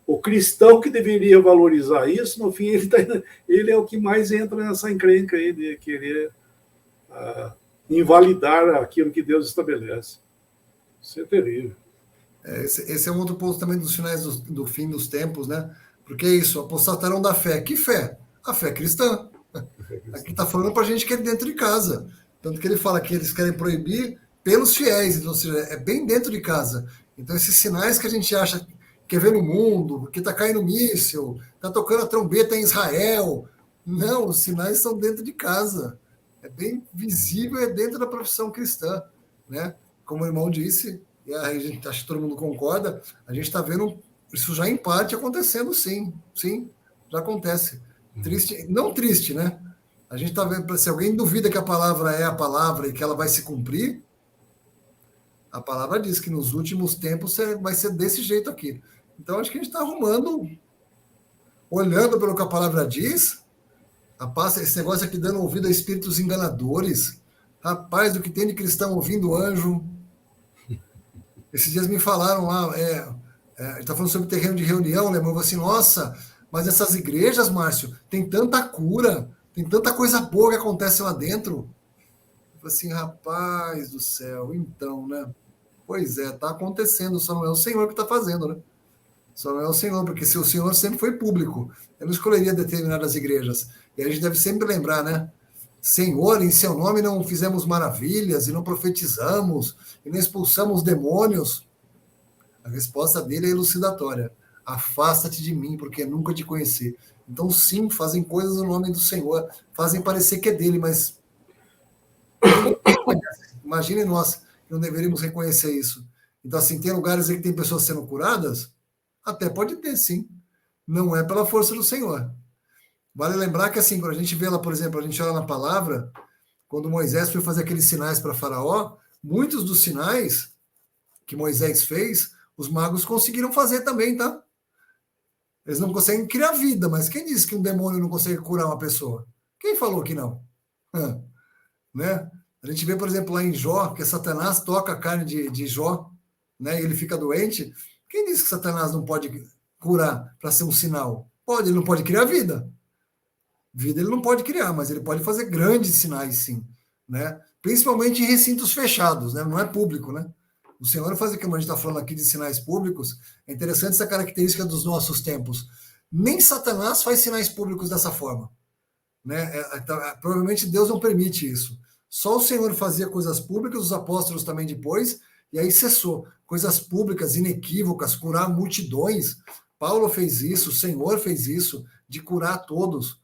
O cristão que deveria valorizar isso, no fim, ele é o que mais entra nessa encrenca aí de querer invalidar aquilo que Deus estabelece. Isso é terrível. Esse é um outro ponto também dos finais do fim dos tempos, né? Porque é isso, apostatarão da fé. Que fé? A fé cristã. Aqui está falando para a gente que é dentro de casa. Tanto que ele fala que eles querem proibir pelos fiéis, então, ou seja, é bem dentro de casa. Então, esses sinais que a gente acha que vê no mundo, que está caindo míssil, está tocando a trombeta em Israel. Não, os sinais estão dentro de casa. É bem visível, é dentro da profissão cristã. Né? Como o irmão disse, e a gente, acho que todo mundo concorda, a gente está vendo isso já em parte acontecendo, sim. Sim, já acontece. Triste, não triste, né? A gente está vendo, se alguém duvida que a palavra é a palavra e que ela vai se cumprir, a palavra diz que nos últimos tempos vai ser desse jeito aqui. Então, acho que a gente está arrumando, olhando pelo que a palavra diz, rapaz, esse negócio aqui dando ouvido a espíritos enganadores, rapaz, o que tem de cristão ouvindo anjo. Esses dias me falaram lá, está falando sobre terreno de reunião, né? Eu falei assim, nossa, mas essas igrejas, Márcio, tem tanta cura, tem tanta coisa boa que acontece lá dentro. Eu falei assim, rapaz do céu, então, né? Pois é, está acontecendo, só não é o Senhor que está fazendo, né? Só não é o Senhor, porque se o Senhor sempre foi público, eu não escolheria determinadas igrejas. E a gente deve sempre lembrar, né? Senhor, em seu nome não fizemos maravilhas, e não profetizamos, e não expulsamos demônios. A resposta dele é elucidatória. Afasta-te de mim, porque nunca te conheci. Então, sim, fazem coisas no nome do Senhor, fazem parecer que é dele, mas imagine nós que não deveríamos reconhecer isso. Então, assim, tem lugares aí que tem pessoas sendo curadas? Até pode ter, sim. Não é pela força do Senhor. Vale lembrar que, assim, quando a gente vê lá, por exemplo, a gente olha na palavra, quando Moisés foi fazer aqueles sinais para Faraó, muitos dos sinais que Moisés fez, os magos conseguiram fazer também, tá? Eles não conseguem criar vida, mas quem disse que um demônio não consegue curar uma pessoa? Quem falou que não? Né? A gente vê, por exemplo, lá em Jó, que Satanás toca a carne de Jó, né? E ele fica doente. Quem disse que Satanás não pode curar para ser um sinal? Pode, ele não pode criar vida. Vida ele não pode criar, mas ele pode fazer grandes sinais, sim, né? Principalmente em recintos fechados, né? Não é público, né? O Senhor faz, como a gente está falando aqui de sinais públicos, é interessante essa característica dos nossos tempos. Nem Satanás faz sinais públicos dessa forma, né? Provavelmente Deus não permite isso. Só o Senhor fazia coisas públicas, os apóstolos também depois, e aí cessou. Coisas públicas, inequívocas, curar multidões. Paulo fez isso, o Senhor fez isso, de curar todos,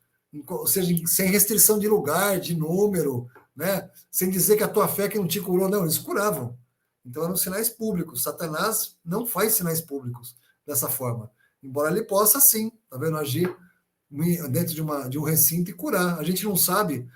ou seja, sem restrição de lugar, de número, né? Sem dizer que a tua fé que não te curou, não, eles curavam. Então eram sinais públicos. Satanás não faz sinais públicos dessa forma. Embora ele possa, sim, tá vendo, agir dentro de um recinto e curar. A gente não sabe,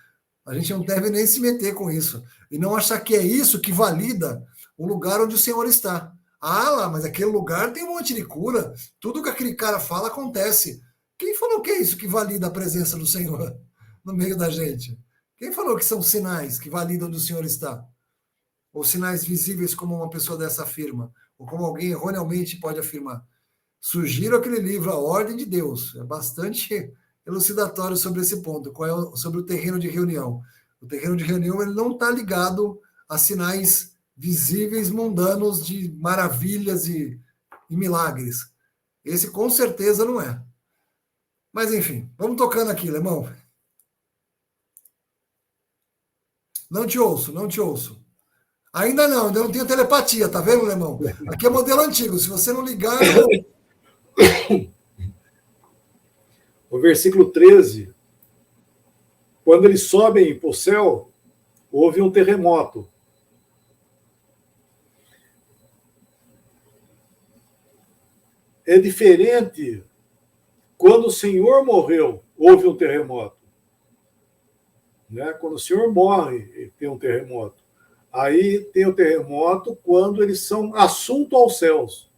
a gente não deve nem se meter com isso. E não achar que é isso que valida o lugar onde o Senhor está. Ah, lá, mas aquele lugar tem um monte de cura. Tudo que aquele cara fala acontece. Quem falou que é isso que valida a presença do Senhor no meio da gente? Quem falou que são sinais que validam onde o Senhor está? Ou sinais visíveis, como uma pessoa dessa afirma? Ou como alguém erroneamente pode afirmar? Sugiro aquele livro, A Ordem de Deus. É bastante elucidatório sobre esse ponto, sobre o terreno de reunião. O terreno de reunião ele não está ligado a sinais visíveis, mundanos, de maravilhas e milagres. Esse com certeza não é. Mas, enfim, vamos tocando aqui, Lemão. Não te ouço, não te ouço. Ainda não tenho telepatia, tá vendo, Lemão? Aqui é modelo antigo, se você não ligar... O versículo 13, quando eles sobem para o céu, houve um terremoto. É diferente quando o Senhor morreu, houve um terremoto. Né? Quando o Senhor morre, tem um terremoto. Aí tem o terremoto quando eles são assuntos aos céus.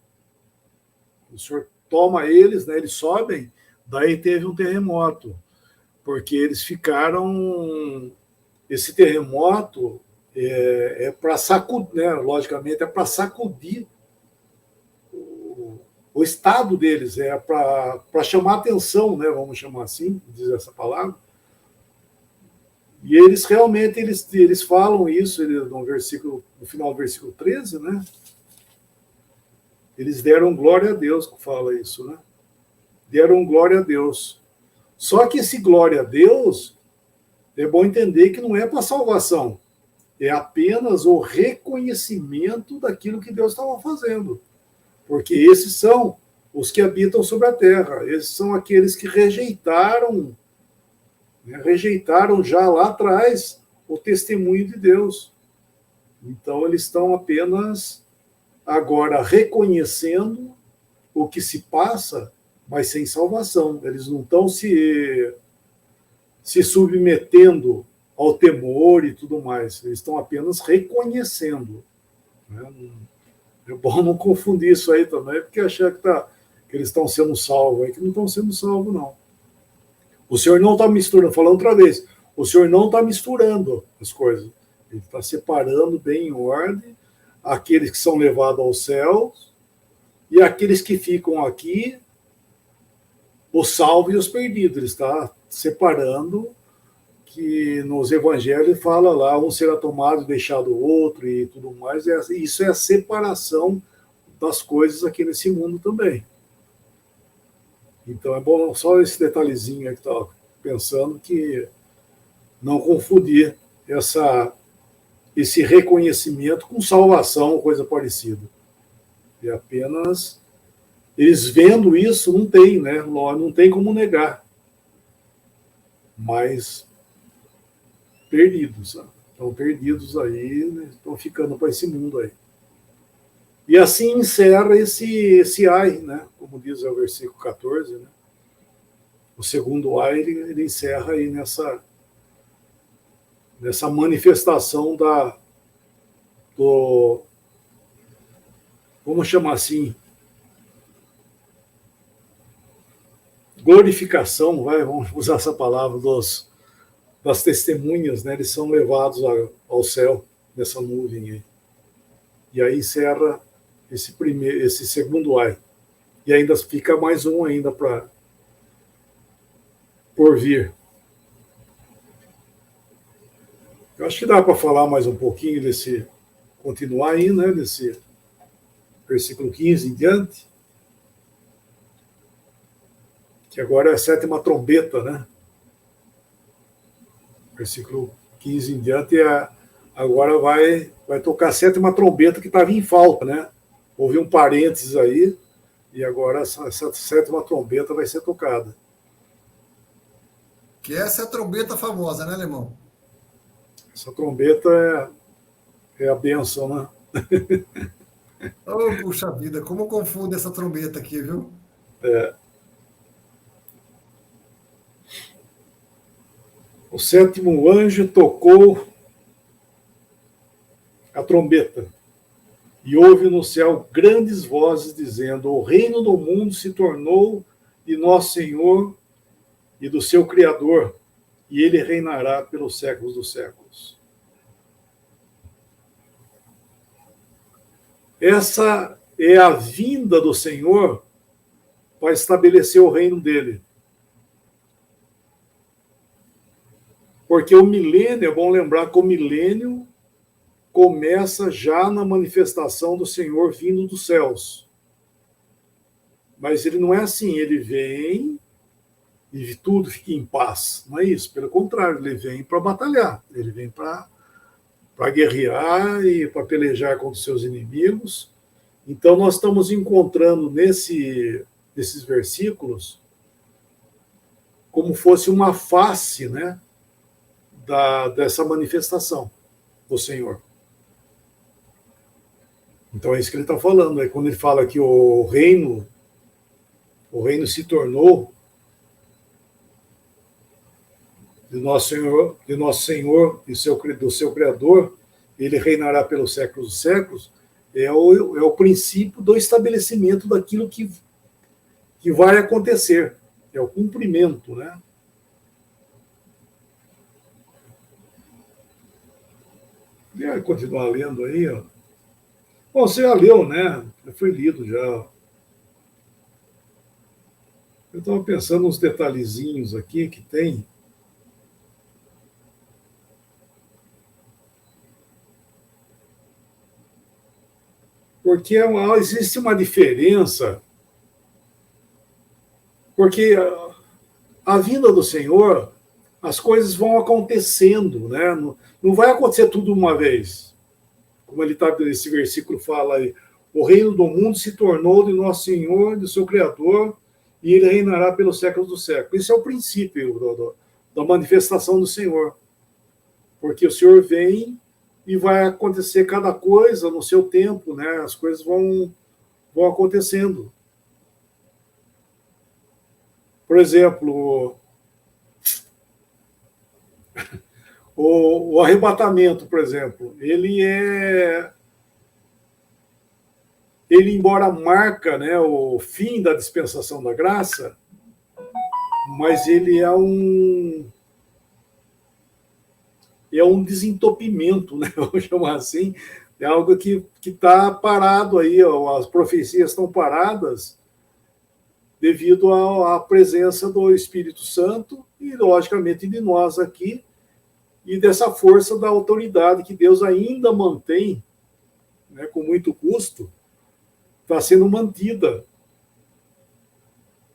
O Senhor toma eles, né, eles sobem, daí teve um terremoto. Porque eles ficaram... Esse terremoto é para sacudir, né? Logicamente, é para sacudir o estado deles, é para chamar atenção, né? Vamos chamar assim, diz essa palavra. E eles realmente eles falam isso no final do versículo 13, né? Eles deram glória a Deus, que fala isso, né? Deram glória a Deus. Só que esse glória a Deus é bom entender que não é para salvação, é apenas o reconhecimento daquilo que Deus estava fazendo. Porque esses são os que habitam sobre a terra, esses são aqueles que rejeitaram já lá atrás o testemunho de Deus. Então, eles estão apenas agora reconhecendo o que se passa, mas sem salvação. Eles não estão se submetendo ao temor e tudo mais. Eles estão apenas reconhecendo. Né? É bom não confundir isso aí também, porque achar que eles estão sendo salvos, é que não estão sendo salvos, não. O Senhor não está misturando, falando outra vez, o Senhor não está misturando as coisas. Ele está separando bem em ordem aqueles que são levados aos céus e aqueles que ficam aqui, os salvos e os perdidos. Ele está separando, que nos evangelhos fala lá, um será tomado e deixado o outro e tudo mais. Isso é a separação das coisas aqui nesse mundo também. Então é bom só esse detalhezinho aí que estava pensando, que não confundir esse reconhecimento com salvação ou coisa parecida. É apenas eles vendo isso, não tem, né? Não tem como negar. Mas perdidos, estão perdidos aí, né? Estão ficando para esse mundo aí. E assim encerra esse ai, né? Como diz o versículo 14, né? O segundo ai, ele encerra aí nessa manifestação vamos chamar assim, glorificação, vamos usar essa palavra, das testemunhas, né? Eles são levados ao céu nessa nuvem aí. E aí encerra esse segundo ai. E ainda fica mais um ainda por vir. Eu acho que dá para falar mais um pouquinho continuar aí, né? Desse versículo 15 em diante. Que agora é a sétima trombeta, né? Versículo 15 em diante, agora vai tocar a sétima trombeta que estava em falta, né? Houve um parênteses aí, e agora essa sétima trombeta vai ser tocada. Que essa é a trombeta famosa, né, Alemão? Essa trombeta é a bênção, né? Oh, puxa vida, como confunde essa trombeta aqui, viu? O sétimo anjo tocou a trombeta, e houve no céu grandes vozes dizendo: o reino do mundo se tornou de nosso Senhor e do seu Criador, e ele reinará pelos séculos dos séculos. Essa é a vinda do Senhor para estabelecer o reino dele. Porque o milênio, é bom lembrar que o milênio começa já na manifestação do Senhor vindo dos céus. Mas ele não é assim, ele vem e tudo fica em paz. Não é isso, pelo contrário, ele vem para batalhar, ele vem para guerrear e para pelejar contra os seus inimigos. Então nós estamos encontrando nesses versículos como fosse uma face, né, dessa manifestação do Senhor. Então é isso que ele está falando. É quando ele fala que o reino se tornou de nosso Senhor e do seu Criador, ele reinará pelos séculos dos séculos, é o princípio do estabelecimento daquilo que vai acontecer. É o cumprimento, né? E continuar lendo aí, ó. Bom, você já leu, né? Já foi lido já. Eu estava pensando nos detalhezinhos aqui que tem. Porque existe uma diferença. Porque a vinda do Senhor, as coisas vão acontecendo, né? Não vai acontecer tudo uma vez. Como esse versículo fala aí, o reino do mundo se tornou de nosso Senhor, do seu Criador, e ele reinará pelos séculos dos séculos. Isso é o princípio da manifestação do Senhor. Porque o Senhor vem e vai acontecer cada coisa no seu tempo, né? As coisas vão acontecendo. Por exemplo, o arrebatamento, por exemplo, ele embora marca, né, o fim da dispensação da graça, mas ele é um desentupimento, né, vamos chamar assim, é algo que está parado aí, ó, as profecias estão paradas devido à presença do Espírito Santo e, logicamente, de nós aqui, e dessa força da autoridade que Deus ainda mantém, né, com muito custo, está sendo mantida,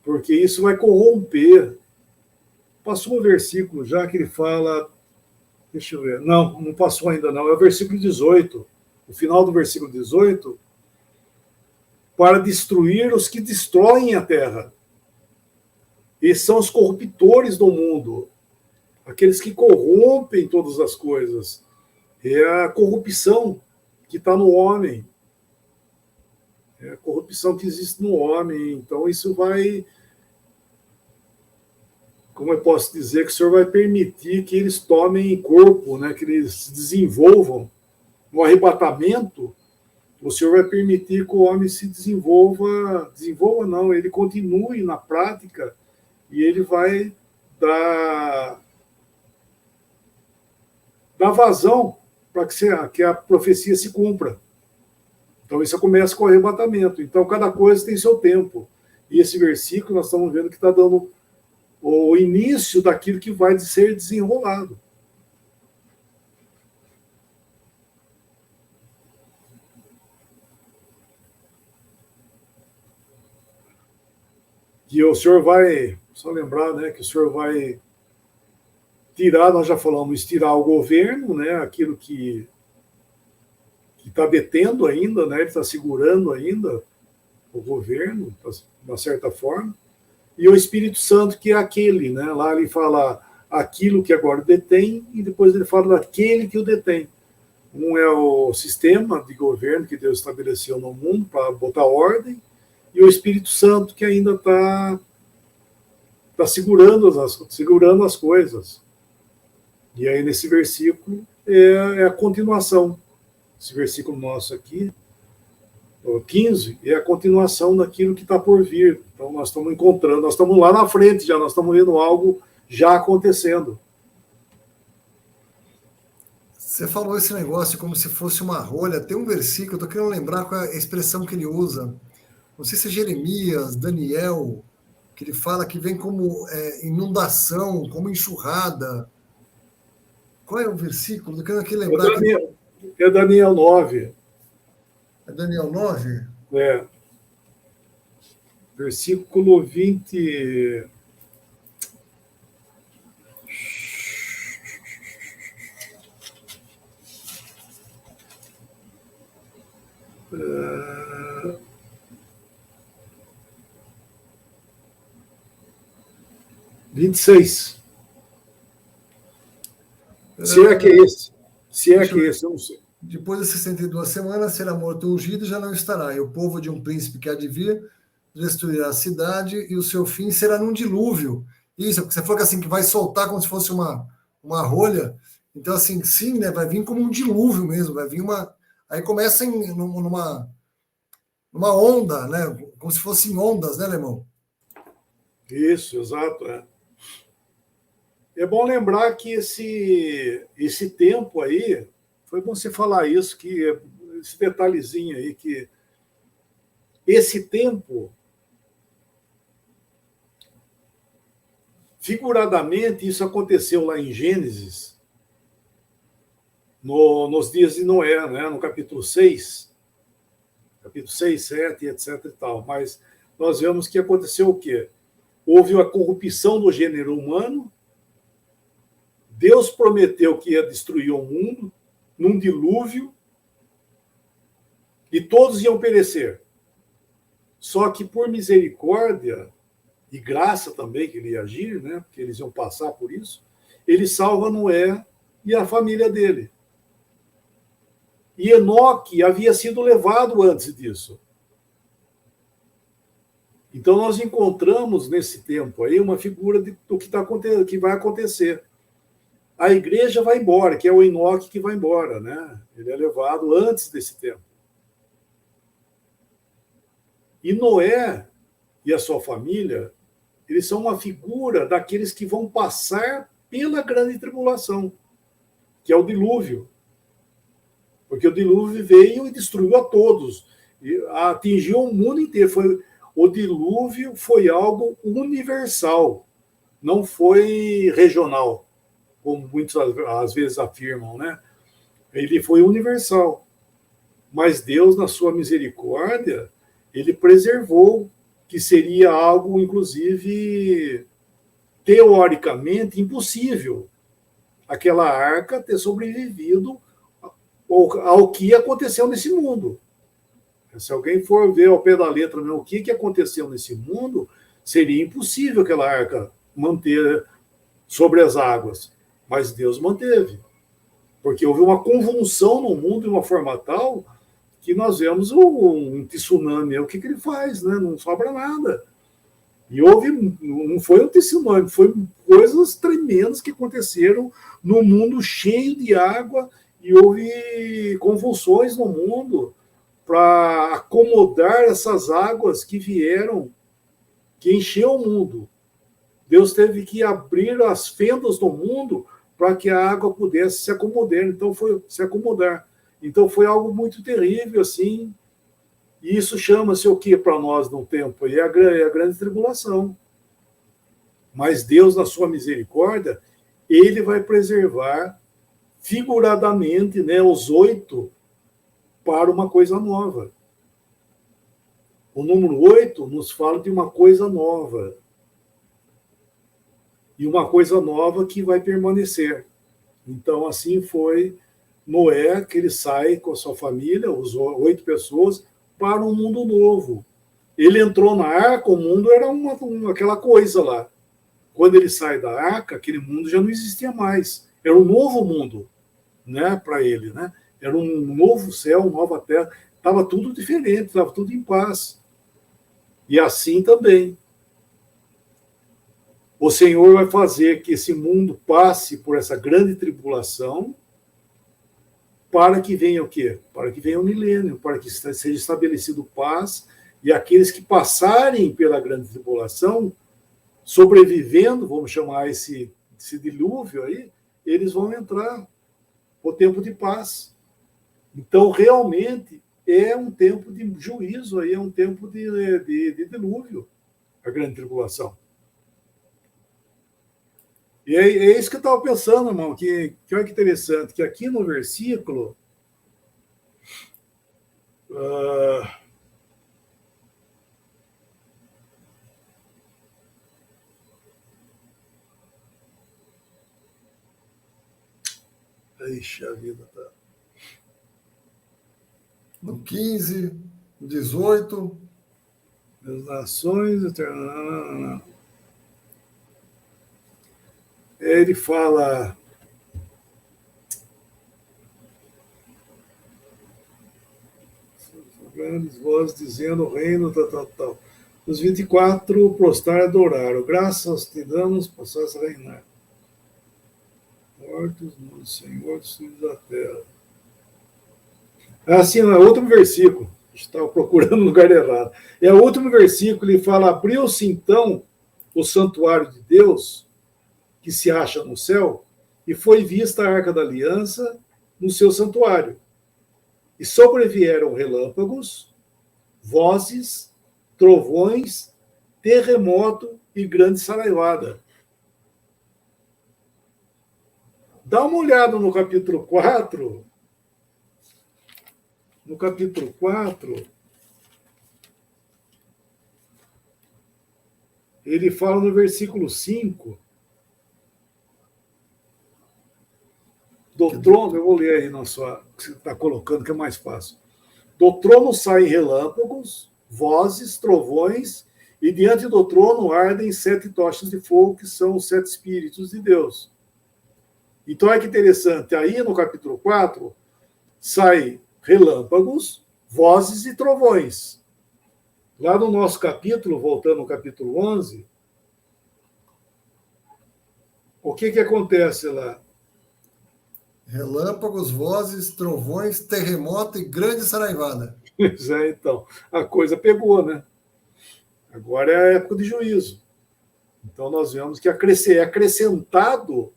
porque isso vai corromper. Passou um versículo já que ele fala, deixa eu ver, não passou ainda não, é o versículo 18, o final do versículo 18, para destruir os que destroem a terra. Esses são os corruptores do mundo, aqueles que corrompem todas as coisas. É a corrupção que está no homem. É a corrupção que existe no homem. Então, isso vai... Como eu posso dizer, que o Senhor vai permitir que eles tomem corpo, né? Que eles se desenvolvam no arrebatamento. O Senhor vai permitir que o homem se desenvolva não, ele continue na prática e ele vai dar vazão para que a profecia se cumpra. Então, isso começa com o arrebatamento. Então, cada coisa tem seu tempo. E esse versículo, nós estamos vendo que está dando o início daquilo que vai ser desenrolado. E o Senhor vai, só lembrar, né, que o Senhor vai tirar, nós já falamos, tirar o governo, né, aquilo que está detendo ainda, né, ele está segurando ainda o governo, de uma certa forma, e o Espírito Santo, que é aquele, né, lá ele fala aquilo que agora detém, e depois ele fala daquele que o detém. Um é o sistema de governo que Deus estabeleceu no mundo para botar ordem, e o Espírito Santo, que ainda está segurando as coisas. E aí, nesse versículo, é a continuação. Esse versículo nosso aqui, o 15, é a continuação daquilo que está por vir. Então, nós estamos encontrando, nós estamos lá na frente já, nós estamos vendo algo já acontecendo. Você falou esse negócio como se fosse uma rolha. Tem um versículo, eu estou querendo lembrar qual é a expressão que ele usa. Não sei se é Jeremias, Daniel, que ele fala que vem como inundação, como enxurrada. Qual é o versículo? Eu quero aqui lembrar. É Daniel 9. É Daniel 9? É. Versículo 20. Uh... 26. Se é que é esse. Se é que é esse, eu não sei. Depois de 62 semanas, será morto o ungido e já não estará. E o povo de um príncipe que há de vir destruirá a cidade e o seu fim será num dilúvio. Isso, porque você falou que, assim, que vai soltar como se fosse uma rolha. Então, assim, sim, né, vai vir como um dilúvio mesmo. Vai vir uma... Aí começa numa onda, né? Como se fossem ondas, né, Alemão? Isso, exato. É bom lembrar que esse tempo aí, foi bom você falar isso, que esse detalhezinho aí, que esse tempo, figuradamente, isso aconteceu lá em Gênesis, nos dias de Noé, né, no capítulo 6, 7, etc. e tal. Mas nós vemos que aconteceu o quê? Houve a corrupção do gênero humano, Deus prometeu que ia destruir o mundo num dilúvio e todos iam perecer. Só que por misericórdia e graça também que ele ia agir, né, porque eles iam passar por isso, ele salva Noé e a família dele. E Enoque havia sido levado antes disso. Então nós encontramos nesse tempo aí uma figura do que que vai acontecer. A igreja vai embora, que é o Enoque que vai embora, né? Ele é levado antes desse tempo. E Noé e a sua família, eles são uma figura daqueles que vão passar pela grande tribulação, que é o dilúvio. Porque o dilúvio veio e destruiu a todos, e atingiu o mundo inteiro. O dilúvio foi algo universal, não foi regional, como muitos às vezes afirmam, né? Ele foi universal. Mas Deus, na sua misericórdia, ele preservou, que seria algo, inclusive, teoricamente impossível, aquela arca ter sobrevivido ao que aconteceu nesse mundo. Se alguém for ver ao pé da letra o que aconteceu nesse mundo, seria impossível aquela arca manter sobre as águas. Mas Deus manteve. Porque houve uma convulsão no mundo de uma forma tal que nós vemos um tsunami. O que ele faz? Né? Não sobra nada. E não foi um tsunami, foi coisas tremendas que aconteceram no mundo cheio de água, e houve convulsões no mundo para acomodar essas águas que vieram, que encheu o mundo. Deus teve que abrir as fendas do mundo para que a água pudesse se acomodar. Então foi algo muito terrível, assim. E isso chama-se o que para nós no tempo? É a grande tribulação. Mas Deus, na sua misericórdia, ele vai preservar figuradamente, né, os 8 para uma coisa nova. O número 8 nos fala de uma coisa nova. E uma coisa nova que vai permanecer. Então, assim foi Noé, que ele sai com a sua família, os 8 pessoas, para um mundo novo. Ele entrou na arca, o mundo era aquela coisa lá. Quando ele sai da arca, aquele mundo já não existia mais. Era um novo mundo, né, para ele, né? Era um novo céu, uma nova terra. Estava tudo diferente, estava tudo em paz. E assim também. O Senhor vai fazer que esse mundo passe por essa grande tribulação, para que venha o quê? Para que venha o milênio, para que seja estabelecido paz, e aqueles que passarem pela grande tribulação, sobrevivendo, vamos chamar esse dilúvio aí, eles vão entrar no tempo de paz. Então, realmente, é um tempo de juízo, aí, é um tempo de dilúvio, a grande tribulação. E é isso que eu estava pensando, irmão, que olha que interessante, que aqui no versículo, Ixi, a vida tá. No 15, 18. As nações. Ele fala. Grandes vozes dizendo o reino, tal. Os 24 prostraram e adoraram. Graças te damos, passaste a reinar. Mortos no Senhor dos filhos da terra. Assim, é outro versículo. Estava procurando no lugar errado. É o último versículo, ele fala: abriu-se então o santuário de Deus, que se acha no céu, e foi vista a arca da aliança no seu santuário. E sobrevieram relâmpagos, vozes, trovões, terremoto e grande saraivada. Dá uma olhada no capítulo 4. No capítulo 4, ele fala no versículo 5, do trono, eu vou ler aí na sua, que você está colocando, que é mais fácil. Do trono saem relâmpagos, vozes, trovões, e diante do trono ardem 7 tochas de fogo, que são os 7 Espíritos de Deus. Então, olha que interessante, aí no capítulo 4, sai relâmpagos, vozes e trovões. Lá no nosso capítulo, voltando ao capítulo 11, o que acontece lá? Relâmpagos, vozes, trovões, terremoto e grande saraivada. Pois é, então, a coisa pegou, né? Agora é a época de juízo. Então, nós vemos que é acrescentado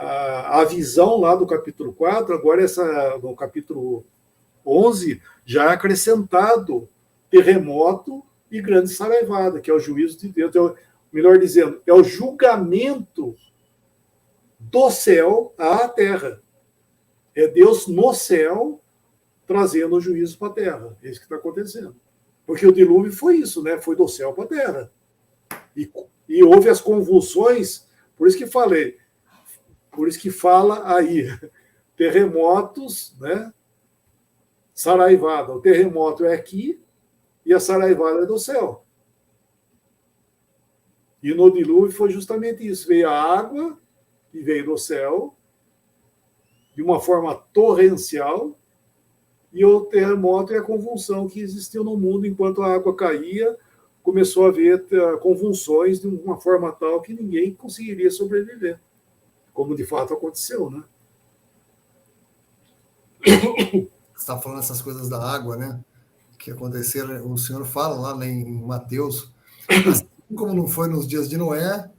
a visão lá do capítulo 4, agora no capítulo 11, já é acrescentado terremoto e grande saraivada, que é o juízo de Deus. Melhor dizendo, é o julgamento do céu à terra. É Deus no céu trazendo o juízo para a terra. É isso que está acontecendo. Porque o dilúvio foi isso, né? Foi do céu para a terra. E houve as convulsões, por isso que falei, por isso que fala aí, terremotos, né? Saraivada. O terremoto é aqui e a saraivada é do céu. E no dilúvio foi justamente isso. Veio a água, que veio do céu, de uma forma torrencial, e o terremoto é a convulsão que existiu no mundo enquanto a água caía, começou a haver convulsões de uma forma tal que ninguém conseguiria sobreviver, como de fato aconteceu, né? Você está falando essas coisas da água, né? Que aconteceram, o Senhor fala lá, né, em Mateus, assim como não foi nos dias de Noé,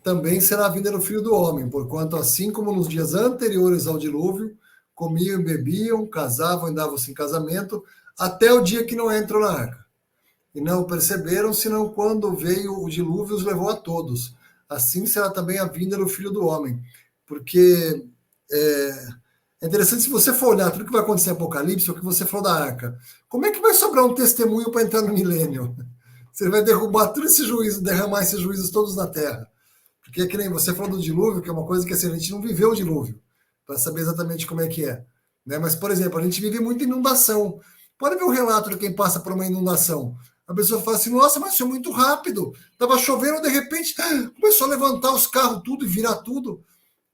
também será a vinda do Filho do Homem, porquanto assim como nos dias anteriores ao dilúvio, comiam e bebiam, casavam e davam-se em casamento, até o dia que Noé entrou na arca. E não o perceberam, senão quando veio o dilúvio os levou a todos. Assim será também a vinda do Filho do Homem. Porque é interessante, se você for olhar tudo que vai acontecer em Apocalipse, o que você falou da arca, como é que vai sobrar um testemunho para entrar no milênio? Você vai derrubar todo esse juízo, derramar esses juízos todos na terra. Porque é que nem você falou do dilúvio, que é uma coisa que assim, a gente não viveu o dilúvio, para saber exatamente como é que é. Né? Mas, por exemplo, a gente vive muita inundação. Pode ver um relato de quem passa por uma inundação. A pessoa fala assim, nossa, mas foi muito rápido. Estava chovendo, de repente, começou a levantar os carros tudo e virar tudo.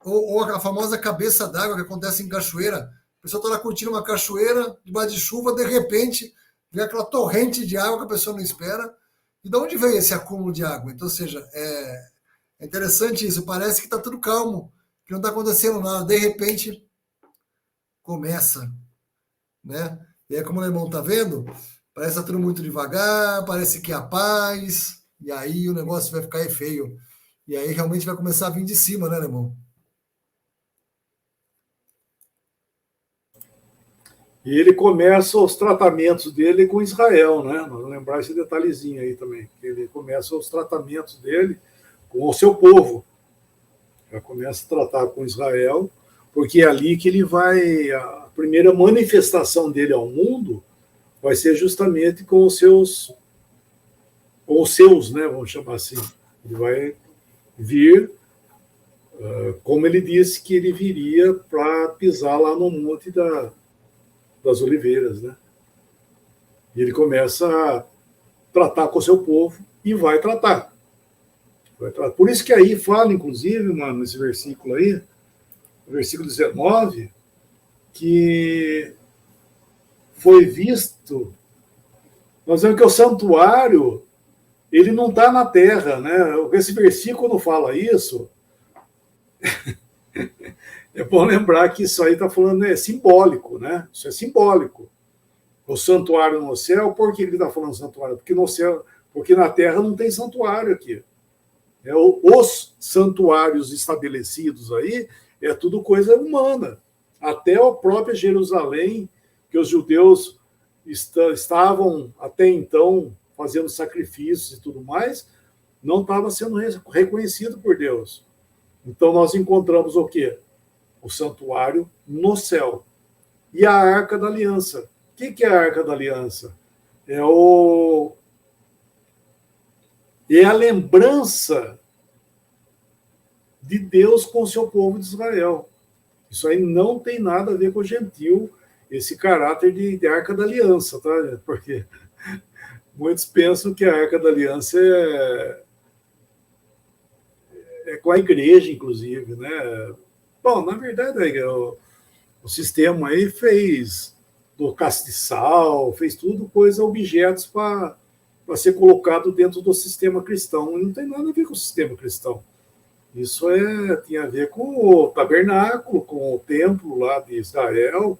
Ou a famosa cabeça d'água que acontece em cachoeira. A pessoa está lá curtindo uma cachoeira, debaixo de chuva, de repente, vem aquela torrente de água que a pessoa não espera. E de onde veio esse acúmulo de água? Então, ou seja, é interessante isso. Parece que está tudo calmo, que não está acontecendo nada. De repente, começa. Né? E aí, como o Alemão está vendo, parece que está tudo muito devagar, parece que é a paz, e aí o negócio vai ficar feio. E aí realmente vai começar a vir de cima, né, Alemão? E ele começa os tratamentos dele com Israel, né? Vamos lembrar esse detalhezinho aí também. Ele começa os tratamentos dele com o seu povo. Já começa a tratar com Israel, porque é ali que ele vai... A primeira manifestação dele ao mundo vai ser justamente com os seus, né? Vamos chamar assim. Ele vai vir, como ele disse que ele viria para pisar lá no Monte das Oliveiras, né? E ele começa a tratar com o seu povo e vai tratar. Por isso que aí fala, inclusive, mano, nesse versículo aí, no versículo 19, que foi visto, nós vemos que o santuário, ele não está na terra, né? Esse versículo não fala isso. É bom lembrar que isso aí está falando, é simbólico, né? Isso é simbólico. O santuário no céu, por que ele está falando santuário? Porque no céu, porque na terra não tem santuário aqui. Os santuários estabelecidos aí é tudo coisa humana. Até a própria Jerusalém, que os judeus estavam até então fazendo sacrifícios e tudo mais, não estava sendo reconhecido por Deus. Então nós encontramos o quê? O santuário no céu. E a Arca da Aliança. O que é a Arca da Aliança? É a lembrança de Deus com o seu povo de Israel. Isso aí não tem nada a ver com o gentil, esse caráter de Arca da Aliança, tá? Porque muitos pensam que a Arca da Aliança é com a igreja, inclusive, né? Bom, na verdade, o sistema aí fez do castiçal, fez tudo coisa, objetos para ser colocado dentro do sistema cristão. E não tem nada a ver com o sistema cristão. Isso tinha a ver com o tabernáculo, com o templo lá de Israel.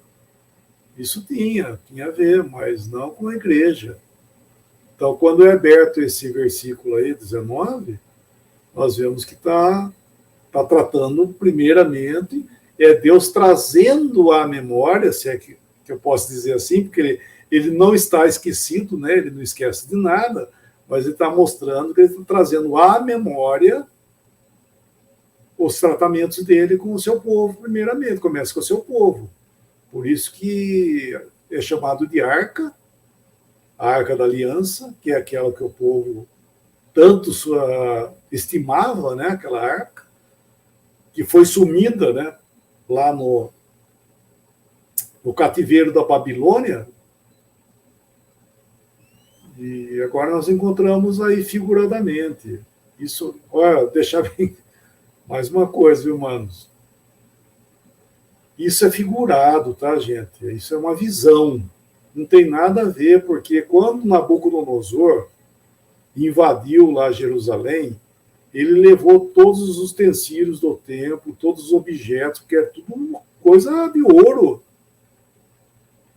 Isso tinha a ver, mas não com a igreja. Então, quando é aberto esse versículo aí, 19, nós vemos que está tratando primeiramente, Deus trazendo à memória, se é que eu posso dizer assim, porque ele não está esquecido, né? Ele não esquece de nada, mas ele está mostrando que ele está trazendo à memória os tratamentos dele com o seu povo, primeiramente. Começa com o seu povo. Por isso que é chamado de arca, a Arca da Aliança, que é aquela que o povo tanto estimava, né? Aquela arca, que foi sumida, né? Lá no cativeiro da Babilônia. E agora nós encontramos aí figuradamente. Isso, olha, deixar bem... Mais uma coisa, viu, manos? Isso é figurado, tá, gente? Isso é uma visão. Não tem nada a ver, porque quando Nabucodonosor invadiu lá Jerusalém, ele levou todos os utensílios do templo, todos os objetos, porque é tudo coisa de ouro.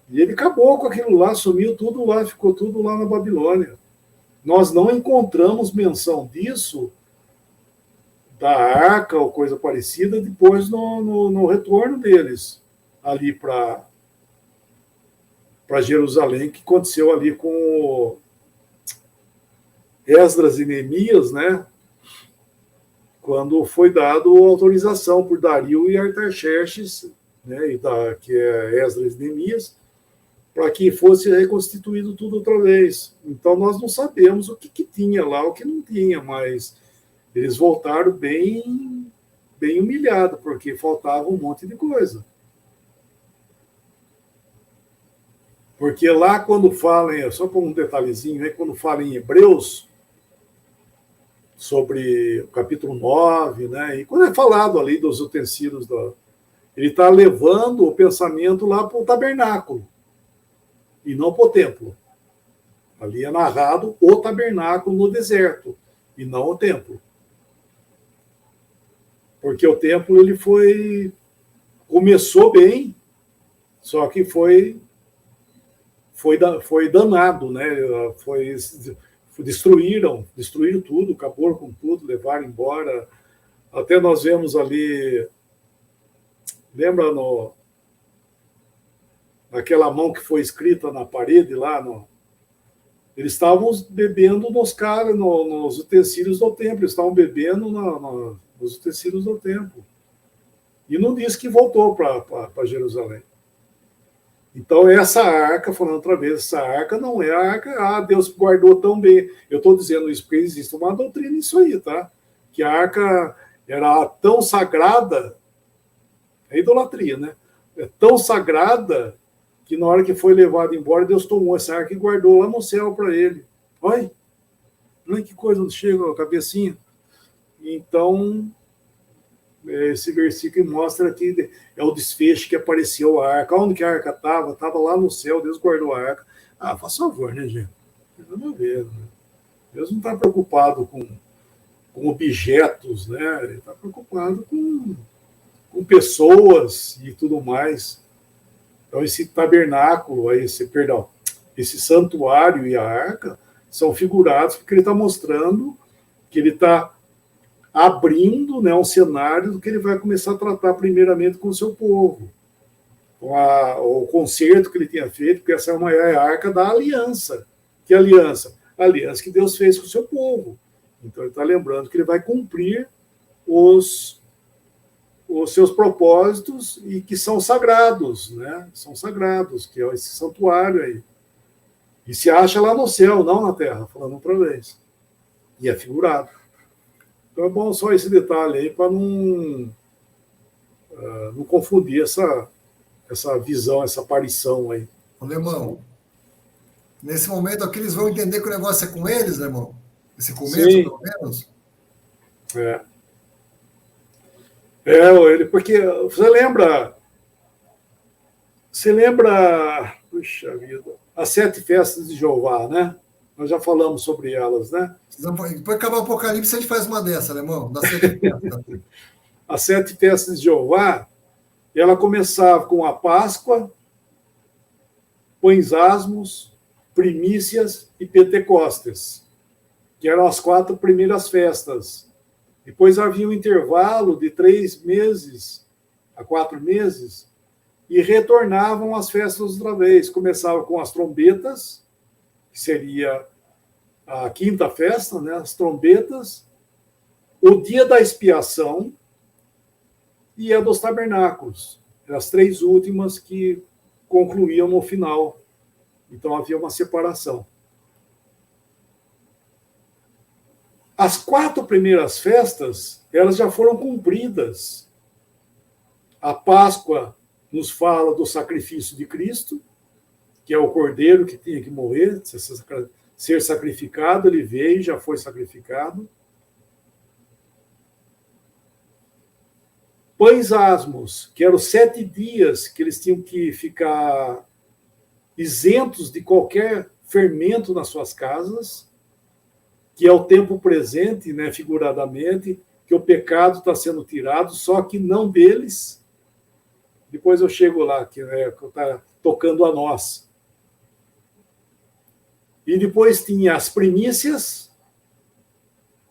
E ele acabou com aquilo lá, sumiu tudo lá, ficou tudo lá na Babilônia. Nós não encontramos menção disso, da arca ou coisa parecida, depois no retorno deles, ali para Jerusalém, que aconteceu ali com Esdras e Neemias, né? Quando foi dado autorização por Dario e Artaxerxes, né, que é Esdras e Neemias, para que fosse reconstituído tudo outra vez. Então, nós não sabemos o que tinha lá, o que não tinha, mas eles voltaram bem, bem humilhados, porque faltava um monte de coisa. Porque lá, quando falam, só por um detalhezinho, quando falam em Hebreus, sobre o capítulo 9, né? E quando é falado ali dos utensílios, ele está levando o pensamento lá para o tabernáculo, e não para o templo. Ali é narrado o tabernáculo no deserto, e não o templo. Porque o templo ele começou bem, só que foi danado, né? Destruíram tudo, acabaram com tudo, levaram embora. Até nós vemos ali, lembra naquela mão que foi escrita na parede lá, eles estavam bebendo nos utensílios do templo, eles estavam bebendo nos utensílios do templo. E não diz que voltou para Jerusalém. Então, essa arca, falando outra vez, essa arca não é a arca, Deus guardou tão bem. Eu estou dizendo isso porque existe uma doutrina nisso aí, tá? Que a arca era tão sagrada, é idolatria, né? É tão sagrada que na hora que foi levado embora, Deus tomou essa arca e guardou lá no céu para ele. Olha que coisa, onde chega a cabecinha. Então, esse versículo mostra que é o desfecho que apareceu a arca. Onde que a arca estava? Estava lá no céu, Deus guardou a arca. Faz favor, né, gente? Não ver, né? Deus não está preocupado com objetos, né? Ele está preocupado com pessoas e tudo mais. Então, esse tabernáculo, esse santuário e a arca são figurados porque ele está mostrando que ele está abrindo, né, um cenário do que ele vai começar a tratar primeiramente com o seu povo. O concerto que ele tinha feito, porque essa é a arca da aliança. Que aliança? A aliança que Deus fez com o seu povo. Então ele está lembrando que ele vai cumprir os seus propósitos e que são sagrados, né? São sagrados, que é esse santuário aí. E se acha lá no céu, não na terra, falando outra vez. E é figurado. Então é bom só esse detalhe aí para não confundir essa visão, essa aparição aí. Alemão, nesse momento aqui eles vão entender que o negócio é com eles, irmão? Esse começo, Sim. pelo menos? Porque você lembra, puxa vida, as 7 festas de Jeová, né? Nós já falamos sobre elas, né? Depois acabar o Apocalipse, a gente faz uma dessa, alemão, das 7 festas. As 7 festas de Jeová, ela começava com a Páscoa, Pães Asmos, Primícias e Pentecostes, que eram as 4 primeiras festas. Depois havia um intervalo de 3 meses a 4 meses e retornavam as festas outra vez. Começava com as trombetas, que seria a 5ª festa, né? As trombetas, o dia da expiação e a dos tabernáculos. Eram as 3 últimas que concluíam no final. Então havia uma separação. As 4 primeiras festas, elas já foram cumpridas. A Páscoa nos fala do sacrifício de Cristo, que é o cordeiro que tinha que morrer, ser sacrificado, ele veio, já foi sacrificado. pães asmos, que eram 7 dias que eles tinham que ficar isentos de qualquer fermento nas suas casas, que é o tempo presente, né, figuradamente, que o pecado está sendo tirado, só que não deles. Depois eu chego lá, que está tocando a nós. E depois tinha as primícias,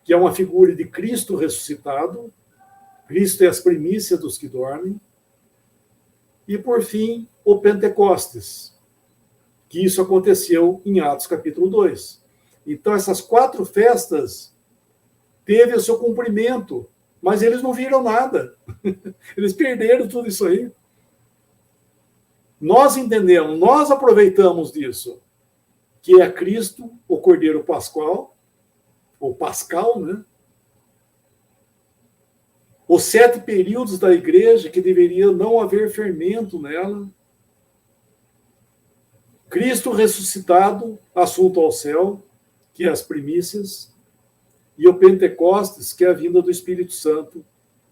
que é uma figura de Cristo ressuscitado. Cristo é as primícias dos que dormem. E, por fim, o Pentecostes, que isso aconteceu em Atos capítulo 2. Então, essas 4 festas teve o seu cumprimento, mas eles não viram nada. Eles perderam tudo isso aí. Nós entendemos, nós aproveitamos disso, que é Cristo, o Cordeiro Pascual, ou Pascal, né? Os 7 períodos da igreja, que deveria não haver fermento nela. Cristo ressuscitado, assunto ao céu, que é as primícias. E o Pentecostes, que é a vinda do Espírito Santo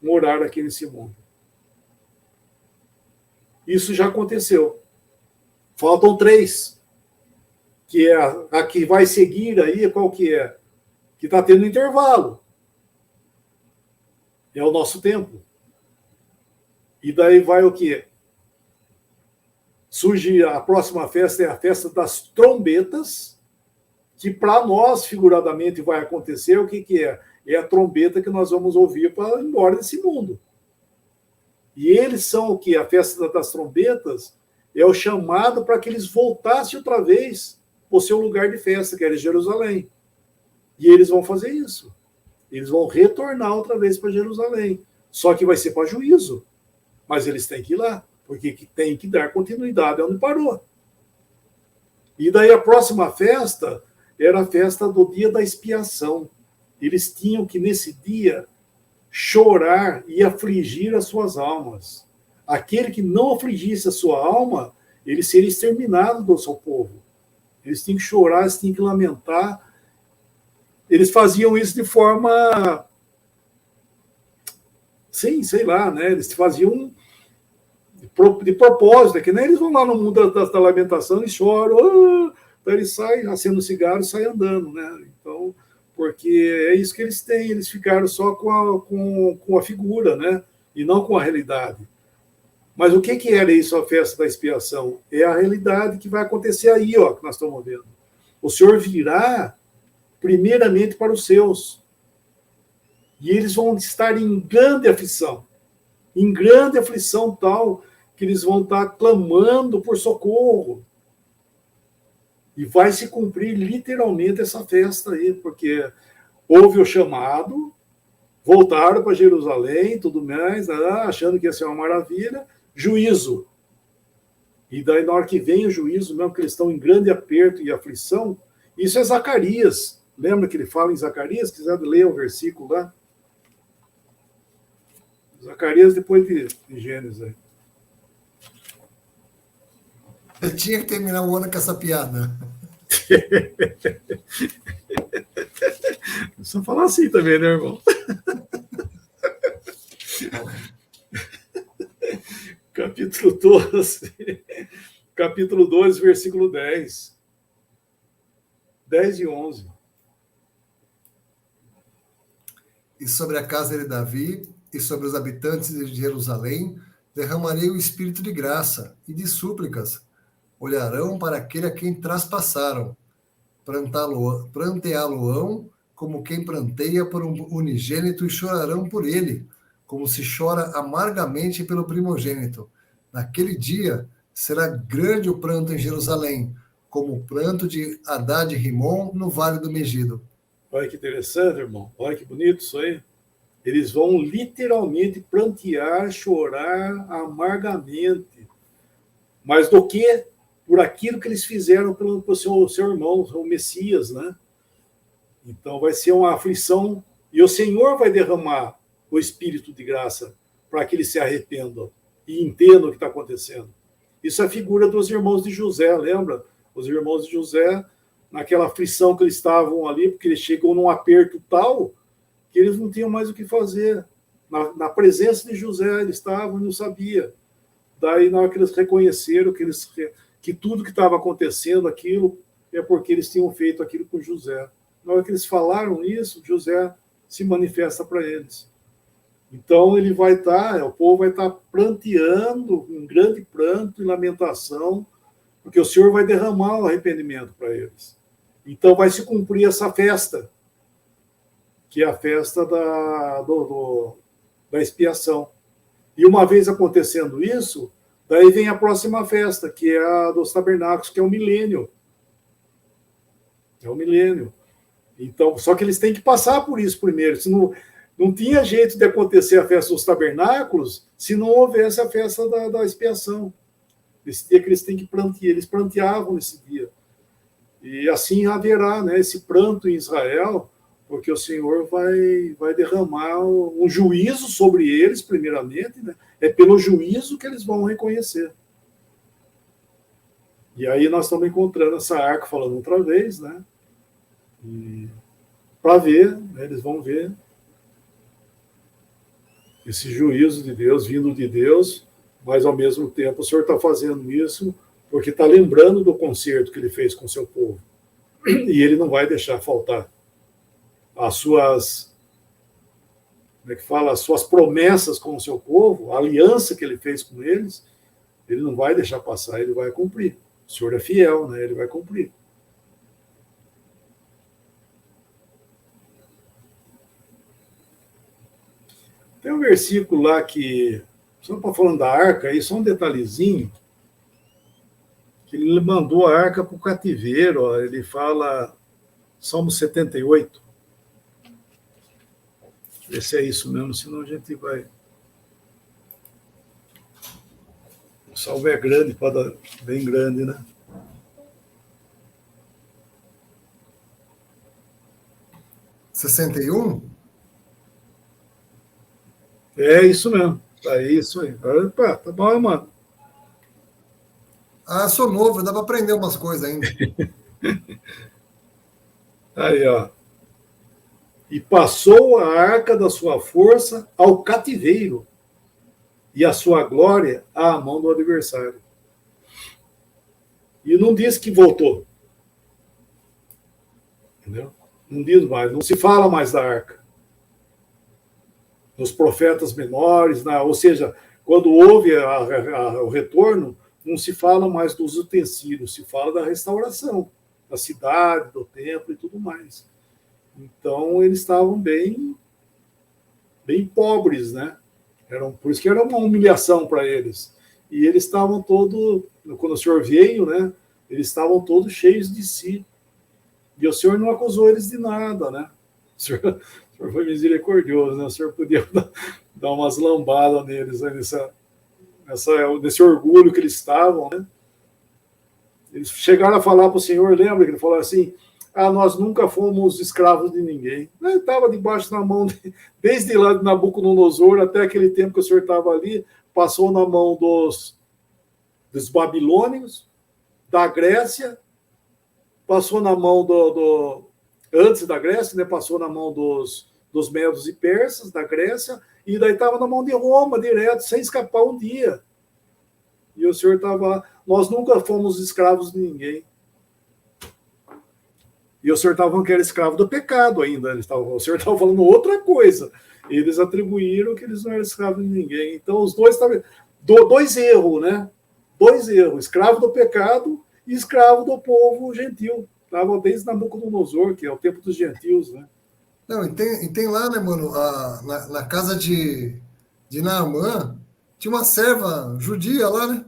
morar aqui nesse mundo. Isso já aconteceu. Faltam 3. Que é a que vai seguir aí, qual que é? Que está tendo intervalo. É o nosso tempo. E daí vai o quê? Surge a próxima festa, é a festa das trombetas, que para nós, figuradamente, vai acontecer. O que, que é? É a trombeta que nós vamos ouvir para ir embora desse mundo. E eles são o quê? A festa das trombetas é o chamado para que eles voltassem outra vez para o seu lugar de festa, que era Jerusalém. E eles vão fazer isso. Eles vão retornar outra vez para Jerusalém. Só que vai ser para juízo. Mas eles têm que ir lá, porque tem que dar continuidade onde parou. E daí a próxima festa era a festa do dia da expiação. Eles tinham que, nesse dia, chorar e afligir as suas almas. Aquele que não afligisse a sua alma, ele seria exterminado do seu povo. Eles tinham que chorar, eles tinham que lamentar. Eles faziam isso de forma... Sim, sei lá, né? Eles faziam de propósito, que nem eles vão lá no mundo da lamentação e choram, então eles saem, acendem o cigarro e saem andando, né? Então, porque é isso que eles têm, eles ficaram só com a figura, né? E não com a realidade. Mas o que era isso, a festa da expiação? É a realidade que vai acontecer aí, ó, que nós estamos vendo. O Senhor virá primeiramente para os seus. E eles vão estar em grande aflição tal que eles vão estar clamando por socorro. E vai se cumprir literalmente essa festa aí, porque houve o chamado, voltaram para Jerusalém, tudo mais, achando que ia ser uma maravilha, juízo. E daí, na hora que vem o juízo, mesmo que eles estão em grande aperto e aflição, isso é Zacarias. Lembra que ele fala em Zacarias? Se quiser ler o versículo lá. Zacarias depois de Gênesis. Aí. Eu tinha que terminar o ano com essa piada. Só falar assim também, né, irmão? Capítulo 12. Capítulo 2, versículo 10. 10 e 11. E sobre a casa de Davi e sobre os habitantes de Jerusalém derramarei o espírito de graça e de súplicas. Olharão para aquele a quem traspassaram. Pranteá-lo-ão como quem pranteia por um unigênito e chorarão por ele, como se chora amargamente pelo primogênito. Naquele dia será grande o pranto em Jerusalém, como o pranto de Hadad e Rimon no vale do Megido. Olha que interessante, irmão. Olha que bonito isso aí. Eles vão literalmente prantear, chorar amargamente. Mas do que? Por aquilo que eles fizeram pelo seu irmão, o Messias, né? Então vai ser uma aflição e o Senhor vai derramar o Espírito de graça para que eles se arrependam e entendam o que está acontecendo. Isso é a figura dos irmãos de José, lembra? Os irmãos de José, naquela aflição que eles estavam ali, porque eles chegam num aperto tal que eles não tinham mais o que fazer. na presença de José, eles estavam e não sabia. Daí, na hora que eles reconheceram que tudo que estava acontecendo, aquilo, é porque eles tinham feito aquilo com José. Na hora que eles falaram isso, José se manifesta para eles. Então, ele vai estar, o povo vai estar pranteando, em grande pranto e lamentação, porque o Senhor vai derramar o arrependimento para eles. Então, vai se cumprir essa festa, que é a festa da expiação. E uma vez acontecendo isso, daí vem a próxima festa, que é a dos tabernáculos, que é o milênio. É o milênio. Então, só que eles têm que passar por isso primeiro. Se não tinha jeito de acontecer a festa dos tabernáculos se não houvesse a festa da expiação. Esse dia que eles têm que prantear, eles pranteavam nesse dia. E assim haverá, né, esse pranto em Israel, porque o Senhor vai derramar um juízo sobre eles, primeiramente, né? É pelo juízo que eles vão reconhecer. E aí nós estamos encontrando essa arca falando outra vez, né? Para ver, né, eles vão ver esse juízo de Deus, vindo de Deus, mas ao mesmo tempo o Senhor está fazendo isso porque está lembrando do concerto que ele fez com o seu povo. E ele não vai deixar faltar as suas, como é que fala, as suas promessas com o seu povo, a aliança que ele fez com eles, ele não vai deixar passar, ele vai cumprir. O Senhor é fiel, né? Ele vai cumprir. Tem um versículo lá que, só para falando da arca, aí só um detalhezinho, que ele mandou a arca para o cativeiro, ó, ele fala, Salmo 78. Vê se é isso mesmo, senão a gente vai... O salmo é grande, bem grande, né? (61) É isso mesmo. É isso aí. Opa, tá bom, mano. Ah, sou novo, dá para aprender umas coisas ainda. Aí, ó. E passou a arca da sua força ao cativeiro, e a sua glória à mão do adversário. E não diz que voltou. Entendeu? Não diz mais, não se fala mais da arca. Nos profetas menores, ou seja, quando houve o retorno, não se fala mais dos utensílios, se fala da restauração da cidade, do templo e tudo mais. Então, eles estavam bem pobres, né? Por isso que era uma humilhação para eles. E eles estavam todos, quando o Senhor veio, né? Eles estavam todos cheios de si. E o Senhor não acusou eles de nada, né? O Senhor foi misericordioso, né? O Senhor podia dar umas lambadas neles, né? Nesse orgulho que eles estavam, né? Eles chegaram a falar para o Senhor, lembra que ele falou assim, nós nunca fomos escravos de ninguém. Ele estava debaixo da mão, desde lá de Nabucodonosor até aquele tempo que o Senhor estava ali, passou na mão dos babilônios, da Grécia, passou na mão antes da Grécia, né, passou na mão dos medos e persas, da Grécia, e daí estava na mão de Roma, direto, sem escapar um dia. E o Senhor estava lá. Nós nunca fomos escravos de ninguém. E o Senhor estava falando que era escravo do pecado ainda. O Senhor estava falando outra coisa. Eles atribuíram que eles não eram escravos de ninguém. Então, os dois estavam... Dois erros, né? Dois erros. Escravo do pecado e escravo do povo gentil. Estava desde Nabucodonosor, que é o tempo dos gentios, né? Não, e tem lá, né, mano, na casa de Naamã, tinha uma serva judia lá, né?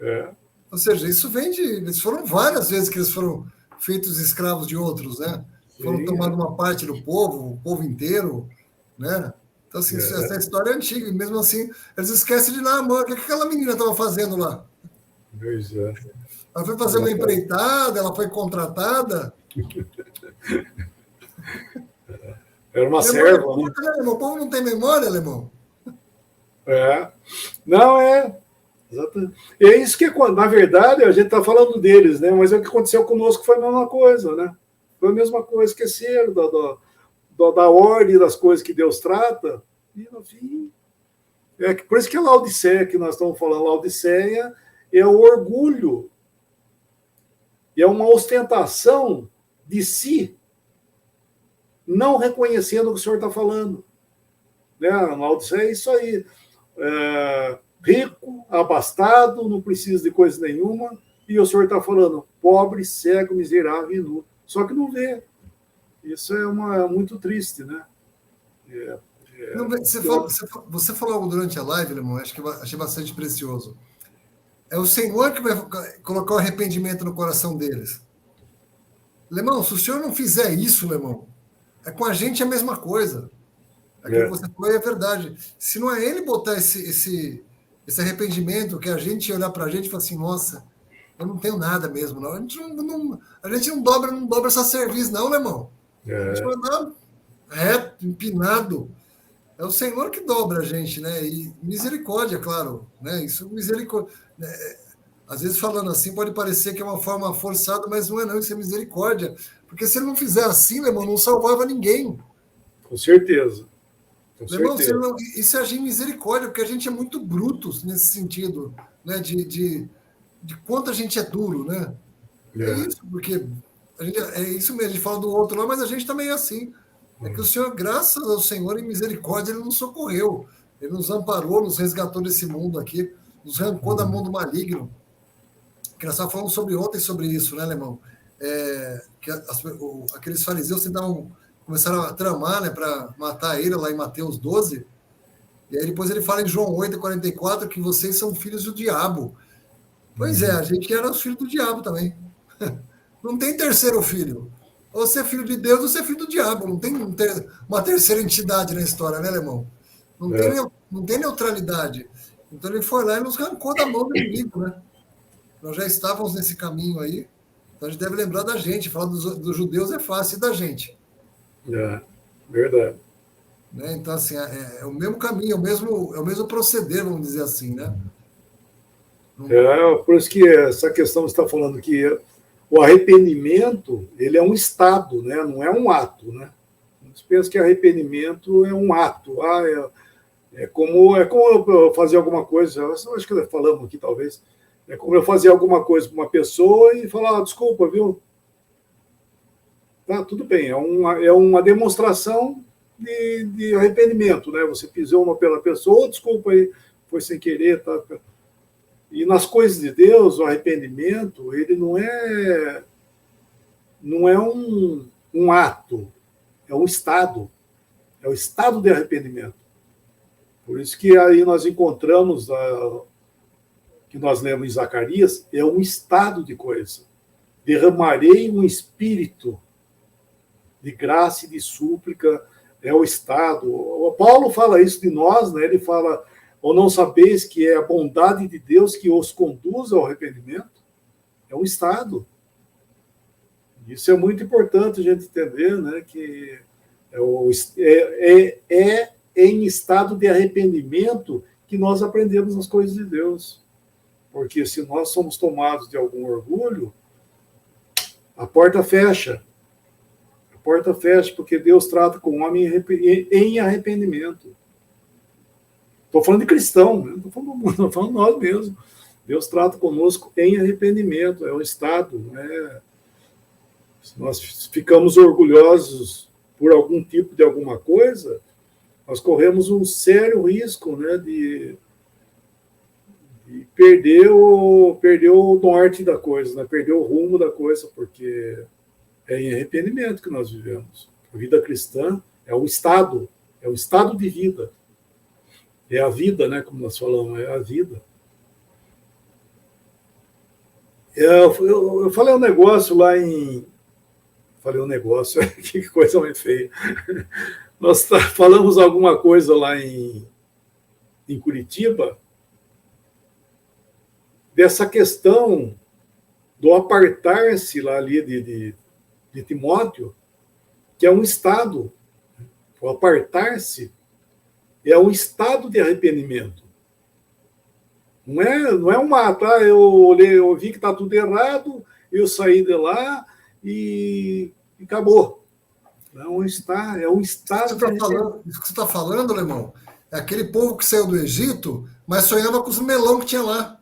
É. Ou seja, isso vem de... Eles foram várias vezes que eles foram feitos escravos de outros, né? Sim, foram tomando uma parte do povo, o povo inteiro, né? Então, assim, essa história é antiga, e mesmo assim, eles esquecem de Naamã. O que aquela menina estava fazendo lá? Pois é. Ela foi fazer uma empreitada, ela foi contratada. Era uma serva, né? O povo não tem memória, alemão. Não, exatamente. E é isso que, na verdade, a gente está falando deles, né? Mas o que aconteceu conosco foi a mesma coisa, né? Foi a mesma coisa, esqueceram da ordem das coisas que Deus trata E, no fim, por isso que a Laodiceia, que nós estamos falando, Laodiceia é o orgulho, é uma ostentação de si, não reconhecendo o que o Senhor está falando. Né? A Laodiceia é isso aí. Rico, abastado, não precisa de coisa nenhuma, e o Senhor está falando, pobre, cego, miserável e nu. Só que não vê. Isso é muito triste, né? Você falou algo durante a live, Lemão, acho que eu achei bastante precioso. É o Senhor que vai colocar o arrependimento no coração deles. Lemão, se o Senhor não fizer isso, Lemão, é com a gente a mesma coisa. Aquilo que você falou é verdade. Se não é ele botar esse arrependimento, que a gente olhar para a gente e falar assim, nossa, eu não tenho nada mesmo, não. A gente não dobra essa serviço, não, Lemão. A gente vai andar reto, empinado. É o Senhor que dobra a gente, né? E misericórdia, claro, né? Isso misericórdia. Às vezes falando assim pode parecer que é uma forma forçada, mas não é não, isso é misericórdia. Porque se ele não fizer assim, irmão, não salvava ninguém. Com certeza. Irmão, isso é agir em misericórdia, porque a gente é muito brutos nesse sentido, né? De quanto a gente é duro, né? É isso, porque é isso mesmo, a gente fala do outro lá, mas a gente também é assim. É que o Senhor, graças ao Senhor, em misericórdia, Ele nos socorreu. Ele nos amparou, nos resgatou desse mundo aqui, nos arrancou da mão do maligno. Que nós estávamos falando sobre ontem sobre isso, né, Alemão? Que aqueles fariseus começaram a tramar, né, para matar ele lá em Mateus 12. E aí depois ele fala em João 8:44 que vocês são filhos do diabo. Pois é, a gente era os filhos do diabo também. Não tem terceiro filho. Ou você é filho de Deus ou você é filho do diabo. Não tem uma terceira entidade na história, né, Alemão? Não tem neutralidade. Então ele foi lá e nos arrancou da mão do inimigo, né? Nós já estávamos nesse caminho aí. Então a gente deve lembrar da gente. Falar dos judeus é fácil, e da gente. Verdade. Né? Então, assim, é o mesmo caminho, é o mesmo proceder, vamos dizer assim, né? Por isso que essa questão que você está falando que o arrependimento, ele é um estado, né? Não é um ato, né? Você pensa que arrependimento é um ato. É como eu fazer alguma coisa, acho que falamos aqui talvez, é como eu fazer alguma coisa para uma pessoa e falar, desculpa, viu? Tá, tudo bem, é uma demonstração de arrependimento, né? Você pisou pela pessoa, desculpa aí, foi sem querer, tá? E nas coisas de Deus, o arrependimento, ele não é um ato, é um estado, é o estado de arrependimento. Por isso que aí nós encontramos, que nós lemos em Zacarias, é um estado de coisa. Derramarei um espírito de graça e de súplica, é o estado. O Paulo fala isso de nós, né? Ele fala, ou não sabeis que é a bondade de Deus que os conduz ao arrependimento? É um estado. Isso é muito importante a gente entender, né? Que é em estado de arrependimento que nós aprendemos as coisas de Deus. Porque se nós somos tomados de algum orgulho, a porta fecha. A porta fecha porque Deus trata com o homem em arrependimento. Estou falando de cristão, não estou falando nós mesmos. Deus trata conosco em arrependimento, é um estado. Né? Se nós ficamos orgulhosos por algum tipo de alguma coisa, nós corremos um sério risco, né, de perder o norte da coisa, né, perder o rumo da coisa, porque é em arrependimento que nós vivemos. A vida cristã é um estado de vida. É a vida, né, como nós falamos, é a vida. Eu falei um negócio lá em... Falei um negócio, que coisa mais feia. Nós falamos alguma coisa lá em Curitiba, dessa questão do apartar-se lá ali de Timóteo, que é um estado. O apartar-se é um estado de arrependimento. Não é um ato. Eu vi que está tudo errado, eu saí de lá e acabou. Não está, é um estado Isso que você está falando, Alemão, é aquele povo que saiu do Egito, mas sonhava com os melão que tinha lá.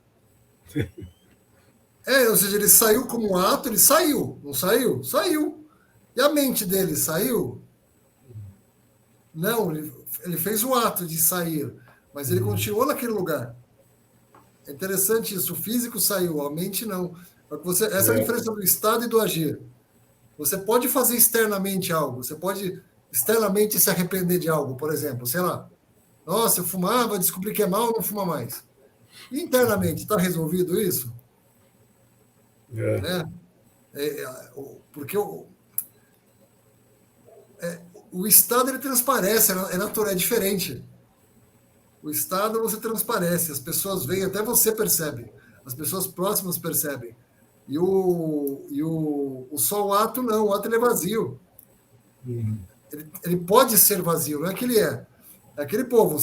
Ou seja, ele saiu como um ato, ele saiu, não saiu? Saiu. E a mente dele saiu? Não, ele fez o ato de sair, mas ele continuou naquele lugar. É interessante isso, o físico saiu, a mente não. Essa é a diferença do estado e do agir. Você pode fazer externamente algo, você pode externamente se arrepender de algo, por exemplo, sei lá, nossa, eu fumava, descobri que é mal, não fuma mais. E internamente, está resolvido isso? Né? Porque o estado ele transparece, é natural, é diferente. O estado você transparece, as pessoas veem, até você percebe, as pessoas próximas percebem. E só o ato não, o ato ele é vazio. Ele pode ser vazio, não é que ele é. É aquele povo,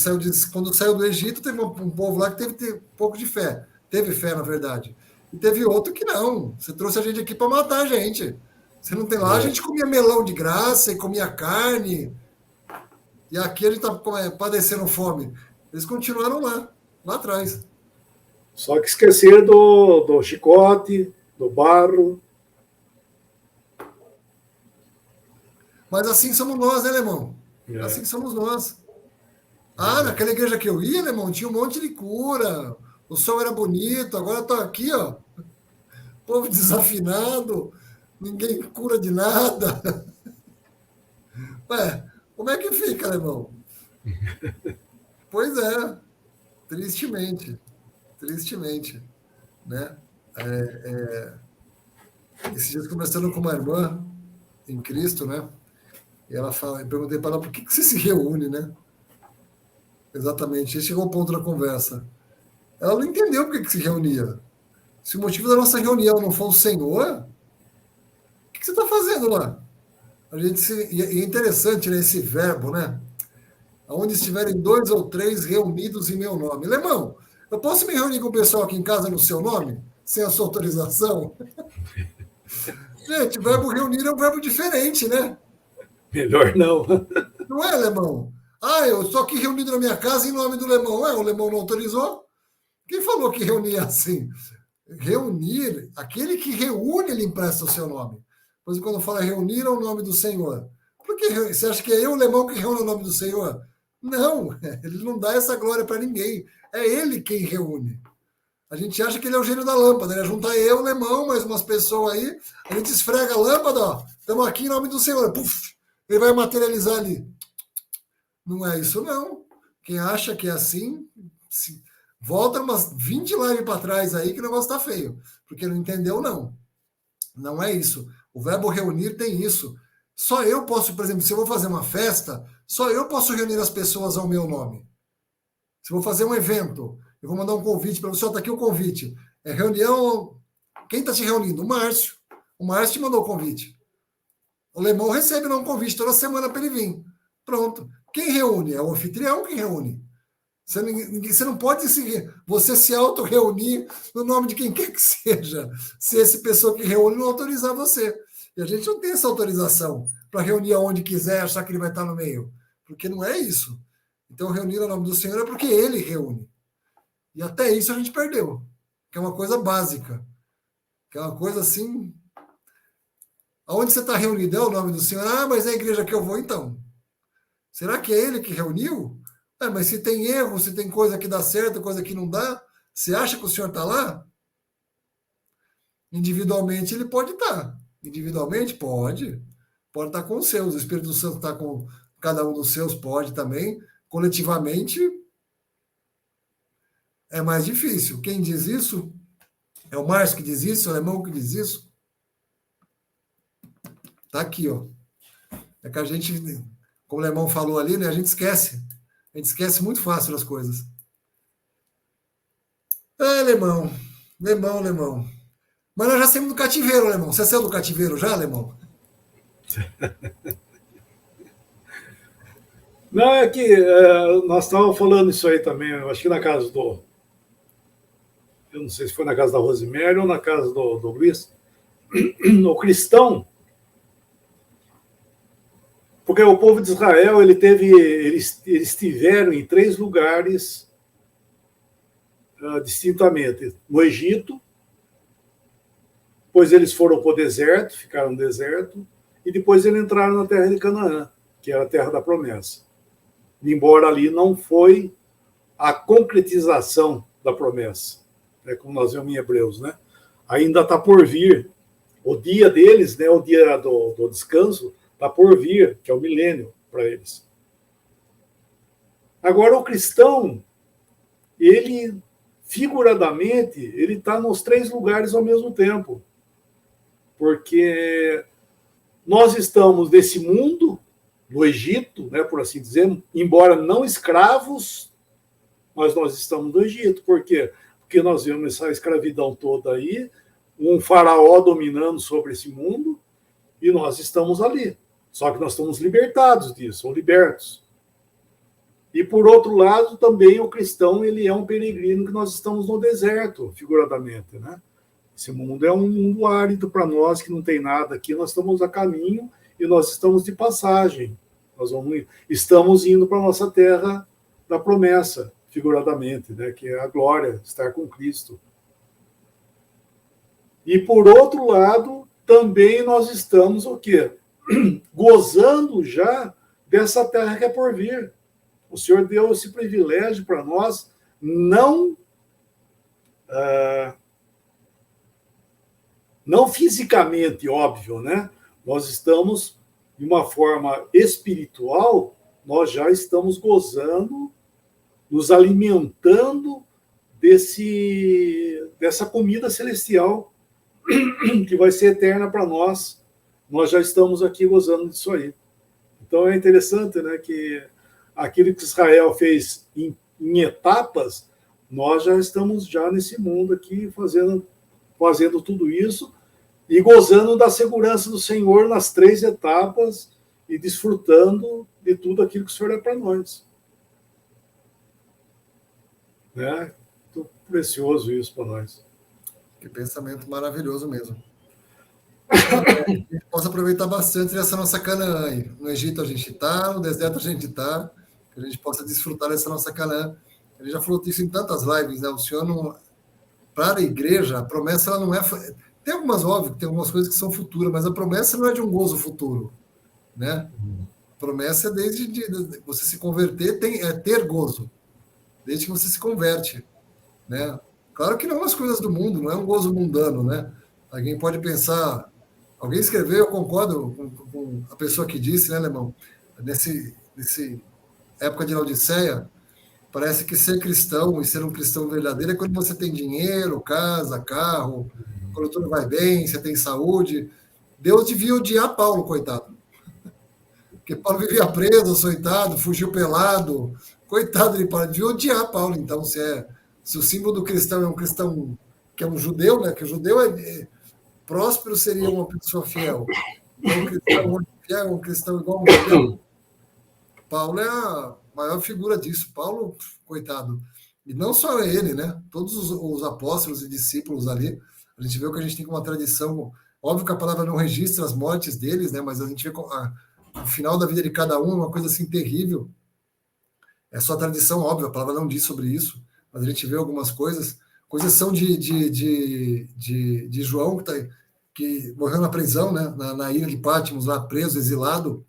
quando saiu do Egito, teve um povo lá que teve um pouco de fé. Teve fé, na verdade. E teve outro que não. Você trouxe a gente aqui para matar a gente. Você não tem lá, a gente comia melão de graça e comia carne. E aqui a gente está padecendo fome. Eles continuaram lá atrás. Só que esqueceram do chicote, do barro. Mas assim somos nós, né, Alemão? Assim somos nós. Naquela igreja que eu ia, Alemão, tinha um monte de cura. O sol era bonito, agora estou aqui, ó. Povo desafinado, ninguém cura de nada. Ué, como é que fica, Alemão? Pois é, tristemente, né? Esses dias conversando com uma irmã em Cristo, né? E ela fala, eu perguntei para ela por que você se reúne, né? Exatamente, esse chegou ao ponto da conversa. Ela não entendeu por que se reunia. Se o motivo da nossa reunião não for o Senhor, o que você está fazendo lá? E é interessante, né, esse verbo, né? Onde estiverem 2 ou 3 reunidos em meu nome. Lemão, eu posso me reunir com o pessoal aqui em casa no seu nome? Sem a sua autorização? Gente, o verbo reunir é um verbo diferente, né? Melhor não. Não é, Lemão? Eu estou aqui reunido na minha casa em nome do Lemão. O Lemão não autorizou? Quem falou que reunia assim? Reunir, aquele que reúne, ele empresta o seu nome. Pois quando fala reunir é o nome do Senhor. Por que você acha que é eu, o Lemão, que reúne o nome do Senhor? Não, ele não dá essa glória para ninguém. É ele quem reúne. A gente acha que ele é o gênio da lâmpada, né? Junta eu, o Lemão, mais umas pessoas aí, a gente esfrega a lâmpada, ó. Estamos aqui em nome do Senhor. Puf, ele vai materializar ali. Não é isso, não. Quem acha que é assim, volta umas 20 lives para trás aí que o negócio está feio. Porque não entendeu, não. Não é isso. O verbo reunir tem isso. Só eu posso, por exemplo, se eu vou fazer uma festa, só eu posso reunir as pessoas ao meu nome. Se eu vou fazer um evento, eu vou mandar um convite para você, está aqui o convite. É reunião. Quem está te reunindo? O Márcio. O Márcio te mandou o convite. O Lemão recebe um convite toda semana para ele vir. Pronto. Quem reúne? É o anfitrião que reúne. Você não pode você se auto-reunir no nome de quem quer que seja, se essa pessoa que reúne não autorizar você. E a gente não tem essa autorização para reunir aonde quiser, achar que ele vai estar no meio. Porque não é isso. Então, reunir o nome do Senhor é porque ele reúne. E até isso a gente perdeu. Que é uma coisa básica. Que é uma coisa assim. Aonde você está reunido é o nome do Senhor? Mas é a igreja que eu vou, então. Será que é ele que reuniu? Mas se tem erro, se tem coisa que dá certo, coisa que não dá, você acha que o senhor está lá? Individualmente ele pode estar. Individualmente pode. Pode estar com os seus. O Espírito Santo está com cada um dos seus, pode também. Coletivamente é mais difícil. Quem diz isso? É o Márcio que diz isso? É o Alemão que diz isso? Está aqui, ó. É que a gente, como o Alemão falou ali, né, a gente esquece. A gente esquece muito fácil as coisas. Alemão. Mas nós já saímos do cativeiro, Alemão. Você saiu do cativeiro já, Alemão? Não, é que nós estávamos falando isso aí também, eu acho que na casa do... Eu não sei se foi na casa da Rosemary ou na casa do Luiz. O cristão, Porque o povo de Israel, eles tiveram em 3 lugares distintamente. No Egito, depois eles foram para o deserto, ficaram no deserto, e depois eles entraram na terra de Canaã, que era a terra da promessa. Embora ali não foi a concretização da promessa, como nós vemos em Hebreus, né? Ainda está por vir. O dia deles, né, o dia do descanso, está por vir, que é o milênio para eles. Agora, o cristão, ele, figuradamente, ele está nos 3 lugares ao mesmo tempo. Porque nós estamos nesse mundo, no Egito, né, por assim dizer, embora não escravos, mas nós estamos no Egito. Por quê? Porque nós vemos essa escravidão toda aí, um faraó dominando sobre esse mundo, e nós estamos ali. Só que nós estamos libertados disso, ou libertos. E, por outro lado, também o cristão, ele é um peregrino, que nós estamos no deserto, figuradamente, né? Esse mundo é um mundo árido para nós, que não tem nada aqui, nós estamos a caminho e nós estamos de passagem. Estamos indo para a nossa terra da promessa, figuradamente, né? Que é a glória, estar com Cristo. E, por outro lado, também nós estamos o quê? Gozando já dessa terra que é por vir. O Senhor deu esse privilégio para nós, não fisicamente, óbvio, né? Nós estamos, de uma forma espiritual, nós já estamos gozando, nos alimentando dessa comida celestial que vai ser eterna para nós. Nós já estamos aqui gozando disso aí. Então é interessante, né, que aquilo que Israel fez em etapas, nós já estamos já nesse mundo aqui fazendo tudo isso e gozando da segurança do Senhor nas 3 etapas e desfrutando de tudo aquilo que o Senhor é para nós. Né? Muito precioso isso para nós. Que pensamento maravilhoso mesmo. A gente possa aproveitar bastante dessa nossa Canaã aí. No Egito a gente está, no deserto a gente está, que a gente possa desfrutar dessa nossa Canaã. Ele já falou isso em tantas lives, né? O Senhor não... Para a igreja, a promessa ela não é... Tem óbvio, tem algumas coisas que são futuras, mas a promessa não é de um gozo futuro, né? A promessa é desde você se converter, é ter gozo, desde que você se converte, né? Claro que não as coisas do mundo, não é um gozo mundano, né? Alguém pode pensar... Alguém escreveu, eu concordo com a pessoa que disse, né, Alemão? Nesse época de Laodiceia, parece que ser cristão e ser um cristão verdadeiro é quando você tem dinheiro, casa, carro, quando tudo vai bem, você tem saúde. Deus devia odiar Paulo, coitado. Porque Paulo vivia preso, açoitado, fugiu pelado. Coitado de Paulo, devia odiar Paulo. Então, se o símbolo do cristão é um cristão que é um judeu, né? Que o judeu próspero seria uma pessoa fiel. Então, um cristão fiel é um cristão igual um judeu. Paulo é a maior figura disso. Paulo, coitado. E não só ele, né? Todos os apóstolos e discípulos ali. A gente vê que a gente tem uma tradição. Óbvio que a palavra não registra as mortes deles, né? Mas a gente vê o final da vida de cada um, uma coisa assim terrível. É só tradição, óbvio, a palavra não diz sobre isso, mas a gente vê algumas coisas. Coisas são de João, que morreu na prisão, né? Na ilha de Patmos, lá preso, exilado.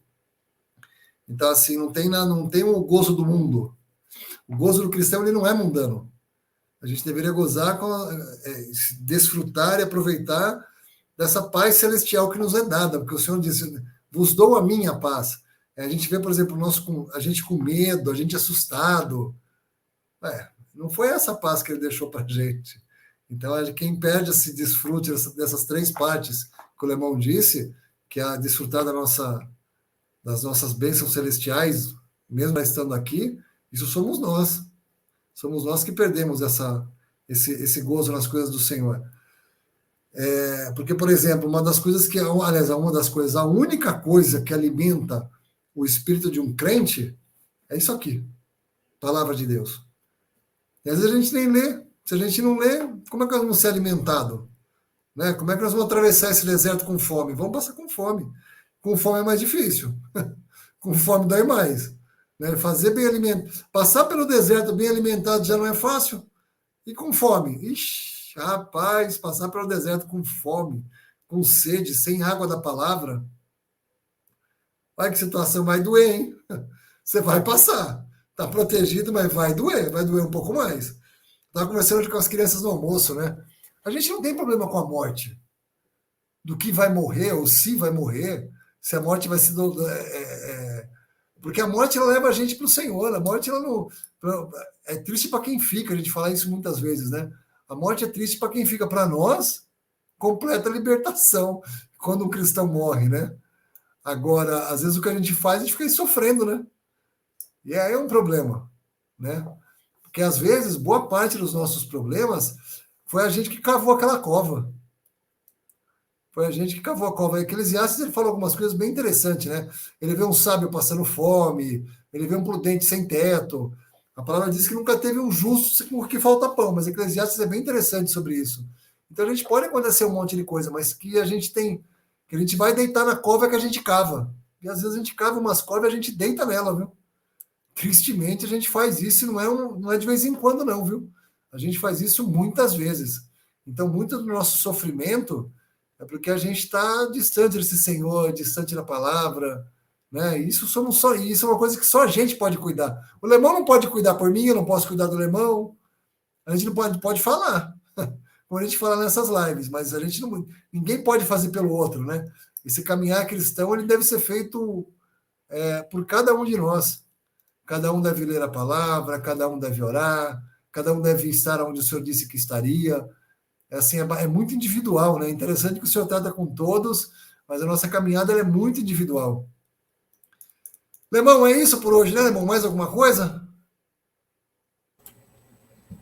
Então, assim, não tem o gozo do mundo. O gozo do cristão ele não é mundano. A gente deveria gozar, desfrutar e aproveitar dessa paz celestial que nos é dada, porque o Senhor disse, vos dou a minha paz. A gente vê, por exemplo, a gente com medo, a gente assustado. Não foi essa paz que ele deixou para a gente. Então, quem perde esse desfrute dessas 3 partes que o Lemão disse, que é desfrutar das nossas bênçãos celestiais, mesmo estando aqui, isso somos nós. Somos nós que perdemos esse gozo nas coisas do Senhor. Porque, por exemplo, uma das coisas a única coisa que alimenta o espírito de um crente é isso aqui, palavra de Deus. E às vezes a gente nem lê. Se a gente não lê, como é que nós vamos ser alimentados? Né? Como é que nós vamos atravessar esse deserto com fome? Vamos passar com fome. Com fome é mais difícil. Com fome dói mais. Né? Fazer bem alimentado. Passar pelo deserto bem alimentado já não é fácil. E com fome. Ixi, rapaz, passar pelo deserto com fome, com sede, sem água da palavra. Olha que situação, vai doer, hein? Você vai passar. Está protegido, mas vai doer um pouco mais. Estava conversando com as crianças no almoço, né? A gente não tem problema com a morte. Do que vai morrer, ou se vai morrer, se a morte vai ser. Porque a morte ela leva a gente para o Senhor. A morte ela não. É triste para quem fica, a gente fala isso muitas vezes, né? A morte é triste para quem fica. Para nós, completa libertação quando um cristão morre, né? Agora, às vezes o que a gente faz, a gente fica aí sofrendo, né? E aí é um problema, né? Porque às vezes, boa parte dos nossos problemas foi a gente que cavou aquela cova. Foi a gente que cavou a cova. Eclesiastes, ele falou algumas coisas bem interessantes, né? Ele vê um sábio passando fome, ele vê um prudente sem teto. A palavra diz que nunca teve um justo porque falta pão, mas Eclesiastes é bem interessante sobre isso. Então a gente pode acontecer um monte de coisa, mas que a gente tem, que a gente vai deitar na cova que a gente cava. E às vezes a gente cava umas covas e a gente deita nela, viu? Tristemente a gente faz isso, não é de vez em quando não, viu? A gente faz isso muitas vezes. Então muito do nosso sofrimento é porque a gente está distante desse Senhor, distante da palavra, né? Isso é uma coisa que só a gente pode cuidar. O Lemão não pode cuidar por mim, eu não posso cuidar do Lemão. A gente não pode falar, como a gente fala nessas lives, mas a gente não, ninguém pode fazer pelo outro, né? Esse caminhar cristão ele deve ser feito por cada um de nós. Cada um deve ler a palavra, cada um deve orar, cada um deve estar onde o Senhor disse que estaria. Assim, é muito individual, né? Interessante que o Senhor trata com todos, mas a nossa caminhada é muito individual. Lemão, é isso por hoje, né, Lemão? Mais alguma coisa?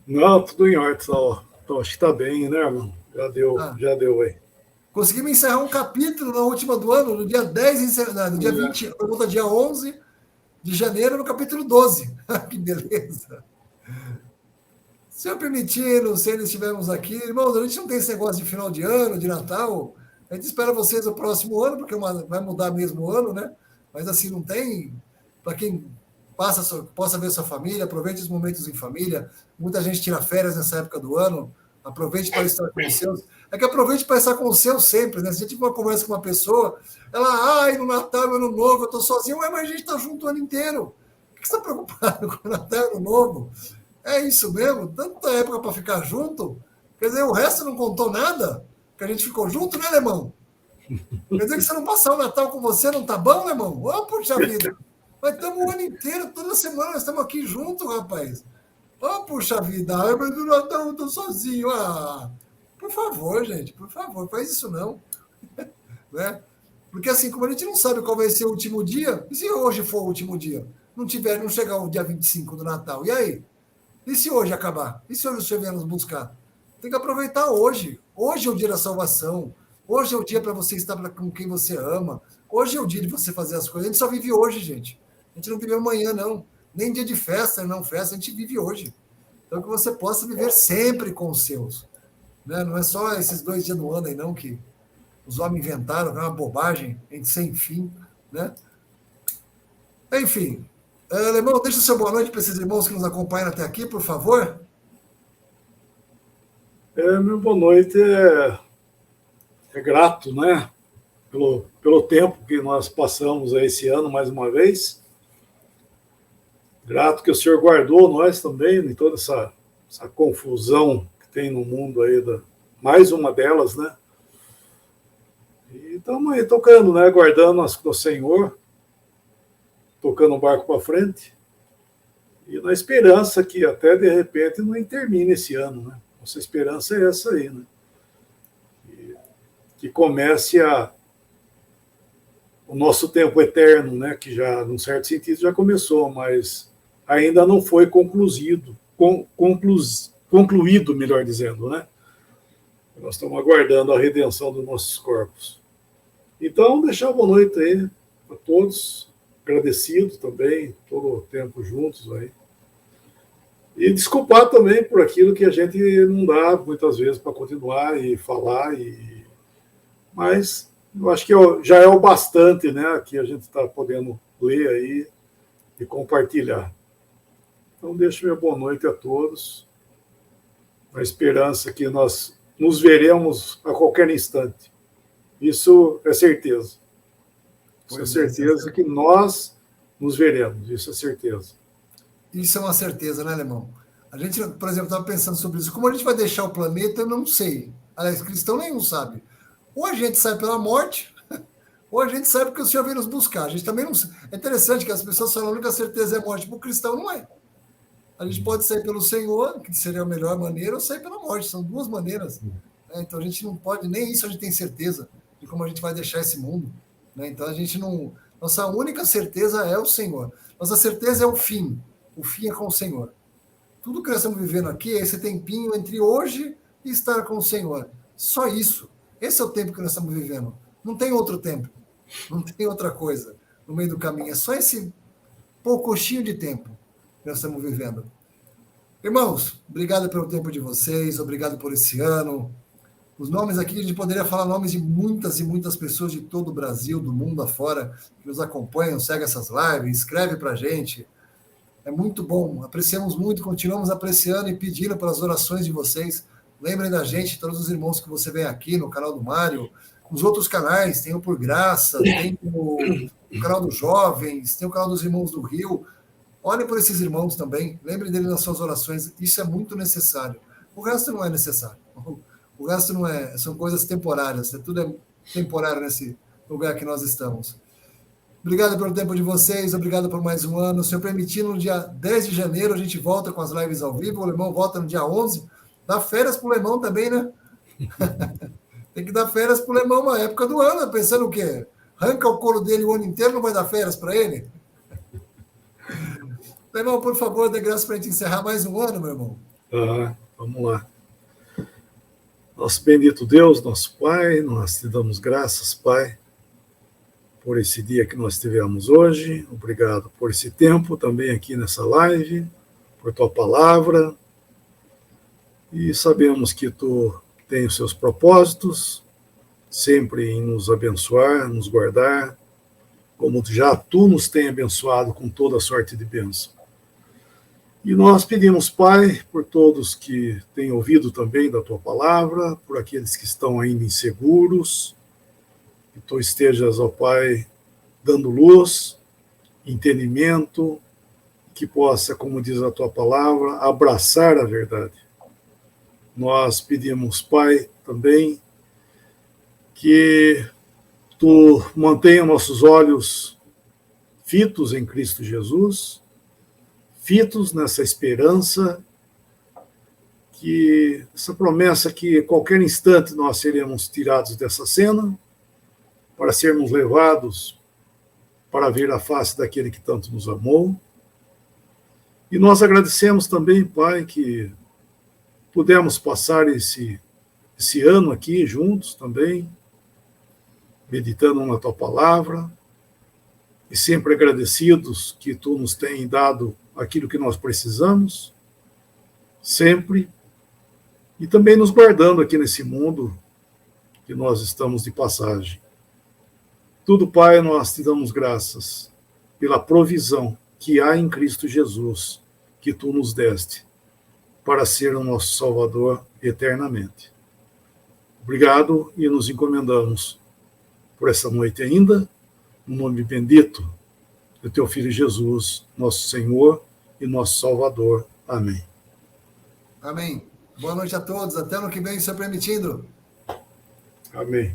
Não, tudo em ordem, só. Então, acho que tá bem, né, irmão? Já deu aí. Conseguimos encerrar um capítulo na última do ano, no dia 10, no dia 20, pergunta dia 11 de janeiro, no capítulo 12. Que beleza! Senhor permitindo, se eles estivermos aqui, irmãos, a gente não tem esse negócio de final de ano, de Natal. A gente espera vocês no próximo ano, porque vai mudar mesmo o ano, né? Mas assim, não tem. Para quem possa ver sua família, aproveite os momentos em família. Muita gente tira férias nessa época do ano. Aproveite para estar com os seus. É que aproveite para estar com os seus sempre, né? Se a gente tiver uma conversa com uma pessoa, ela, no Natal, no Ano Novo, eu estou sozinho, mas a gente está junto o ano inteiro. Por que você está preocupado com o Natal e o Ano Novo? É isso mesmo? Tanta época para ficar junto? Quer dizer, o resto não contou nada? Que a gente ficou junto, né, Alemão? Quer dizer que se eu não passar o Natal com você, não tá bom, Alemão? Ô, puxa vida! Mas estamos o ano inteiro, toda semana nós estamos aqui juntos, rapaz. Ô, puxa vida! Ai, mas no Natal eu tô sozinho. Ah, por favor, gente, por favor, faz isso não. Né? Porque assim, como a gente não sabe qual vai ser o último dia, e se hoje for o último dia? Não chegar o dia 25 do Natal, e aí? E se hoje acabar? E se hoje o Senhor vier nos buscar? Tem que aproveitar hoje. Hoje é o dia da salvação. Hoje é o dia para você estar com quem você ama. Hoje é o dia de você fazer as coisas. A gente só vive hoje, gente. A gente não vive amanhã, não. Nem dia de festa, não festa. A gente vive hoje. Então, que você possa viver sempre com os seus. Né? Não é só esses 2 dias do ano aí, não, que os homens inventaram. É uma bobagem sem fim. Né? Enfim. Alemão, deixa o seu boa noite para esses irmãos que nos acompanham até aqui, por favor. Meu boa noite é grato, né? Pelo tempo que nós passamos esse ano, mais uma vez. Grato que o Senhor guardou nós também, em toda essa confusão que tem no mundo aí, mais uma delas, né? E estamos aí tocando, né? Guardando as do Senhor, tocando o barco para frente, e na esperança que até de repente não termine esse ano, né? Nossa esperança é essa aí, né? Que comece o nosso tempo eterno, né? Que já, num certo sentido, já começou, mas ainda não foi concluído, melhor dizendo, né? Nós estamos aguardando a redenção dos nossos corpos. Então, deixar uma boa noite aí a todos, agradecido também, todo o tempo juntos aí. E desculpar também por aquilo que a gente não dá muitas vezes para continuar e falar, mas eu acho que já é o bastante, né, que a gente está podendo ler aí e compartilhar. Então, deixo minha boa noite a todos, na esperança que nós nos veremos a qualquer instante. Isso é certeza. Isso é certeza que nós nos veremos, isso é certeza. Isso é uma certeza, né, Alemão? A gente, por exemplo, estava pensando sobre isso. Como a gente vai deixar o planeta, eu não sei. Aliás, cristão nenhum sabe. Ou a gente sai pela morte, ou a gente sai porque o Senhor vem nos buscar. A gente também não. É interessante que as pessoas falam que a certeza é a morte. Para o cristão, não é. A gente pode sair pelo Senhor, que seria a melhor maneira, ou sair pela morte. São duas maneiras. Né? Então a gente não pode, nem isso a gente tem certeza de como a gente vai deixar esse mundo. Né? Então a gente não. Nossa única certeza é o Senhor. Nossa certeza é o fim. O fim é com o Senhor. Tudo que nós estamos vivendo aqui é esse tempinho entre hoje e estar com o Senhor. Só isso. Esse é o tempo que nós estamos vivendo. Não tem outro tempo. Não tem outra coisa no meio do caminho. É só esse poucochinho de tempo que nós estamos vivendo. Irmãos, obrigado pelo tempo de vocês, obrigado por esse ano. Os nomes aqui, a gente poderia falar nomes de muitas e muitas pessoas de todo o Brasil, do mundo afora, que nos acompanham, seguem essas lives, escreve para a gente. É muito bom, apreciamos muito, continuamos apreciando e pedindo pelas orações de vocês. Lembrem da gente, todos os irmãos que você vê aqui no canal do Mário, nos outros canais, tem o Por Graça, tem o canal dos Jovens, tem o canal dos Irmãos do Rio. Olhem por esses irmãos também, lembrem dele nas suas orações, isso é muito necessário. O resto não é necessário. O resto não é, são coisas temporárias, tudo é temporário nesse lugar que nós estamos. Obrigado pelo tempo de vocês, obrigado por mais um ano. Se eu permitir, no dia 10 de janeiro a gente volta com as lives ao vivo, o Lemão volta no dia 11. Dá férias pro Lemão também, né? Tem que dar férias pro Lemão uma época do ano, pensando o quê? Arranca o couro dele o ano inteiro, não vai dar férias para ele? Lemão, por favor, dê graça para a gente encerrar mais um ano, meu irmão. Vamos lá. Nosso bendito Deus, nosso Pai, nós te damos graças, Pai, por esse dia que nós tivemos hoje. Obrigado por esse tempo também aqui nessa live, por tua palavra. E sabemos que tu tem os seus propósitos, sempre em nos abençoar, nos guardar, como já tu nos tem abençoado com toda a sorte de bênção. E nós pedimos, Pai, por todos que têm ouvido também da tua palavra, por aqueles que estão ainda inseguros, que tu estejas, ó Pai, dando luz, entendimento, que possa, como diz a tua palavra, abraçar a verdade. Nós pedimos, Pai, também que tu mantenha nossos olhos fitos em Cristo Jesus, fitos nessa esperança, que essa promessa que a qualquer instante nós seremos tirados dessa cena, para sermos levados para ver a face daquele que tanto nos amou. E nós agradecemos também, Pai, que pudemos passar esse ano aqui juntos também, meditando na tua palavra, e sempre agradecidos que tu nos tem dado aquilo que nós precisamos, sempre, e também nos guardando aqui nesse mundo que nós estamos de passagem. Tudo, Pai, nós te damos graças pela provisão que há em Cristo Jesus, que tu nos deste, para ser o nosso Salvador eternamente. Obrigado e nos encomendamos por essa noite ainda, no nome bendito do teu Filho Jesus, nosso Senhor e nosso Salvador. Amém. Amém. Boa noite a todos. Até ano que vem, se permitindo. Amém.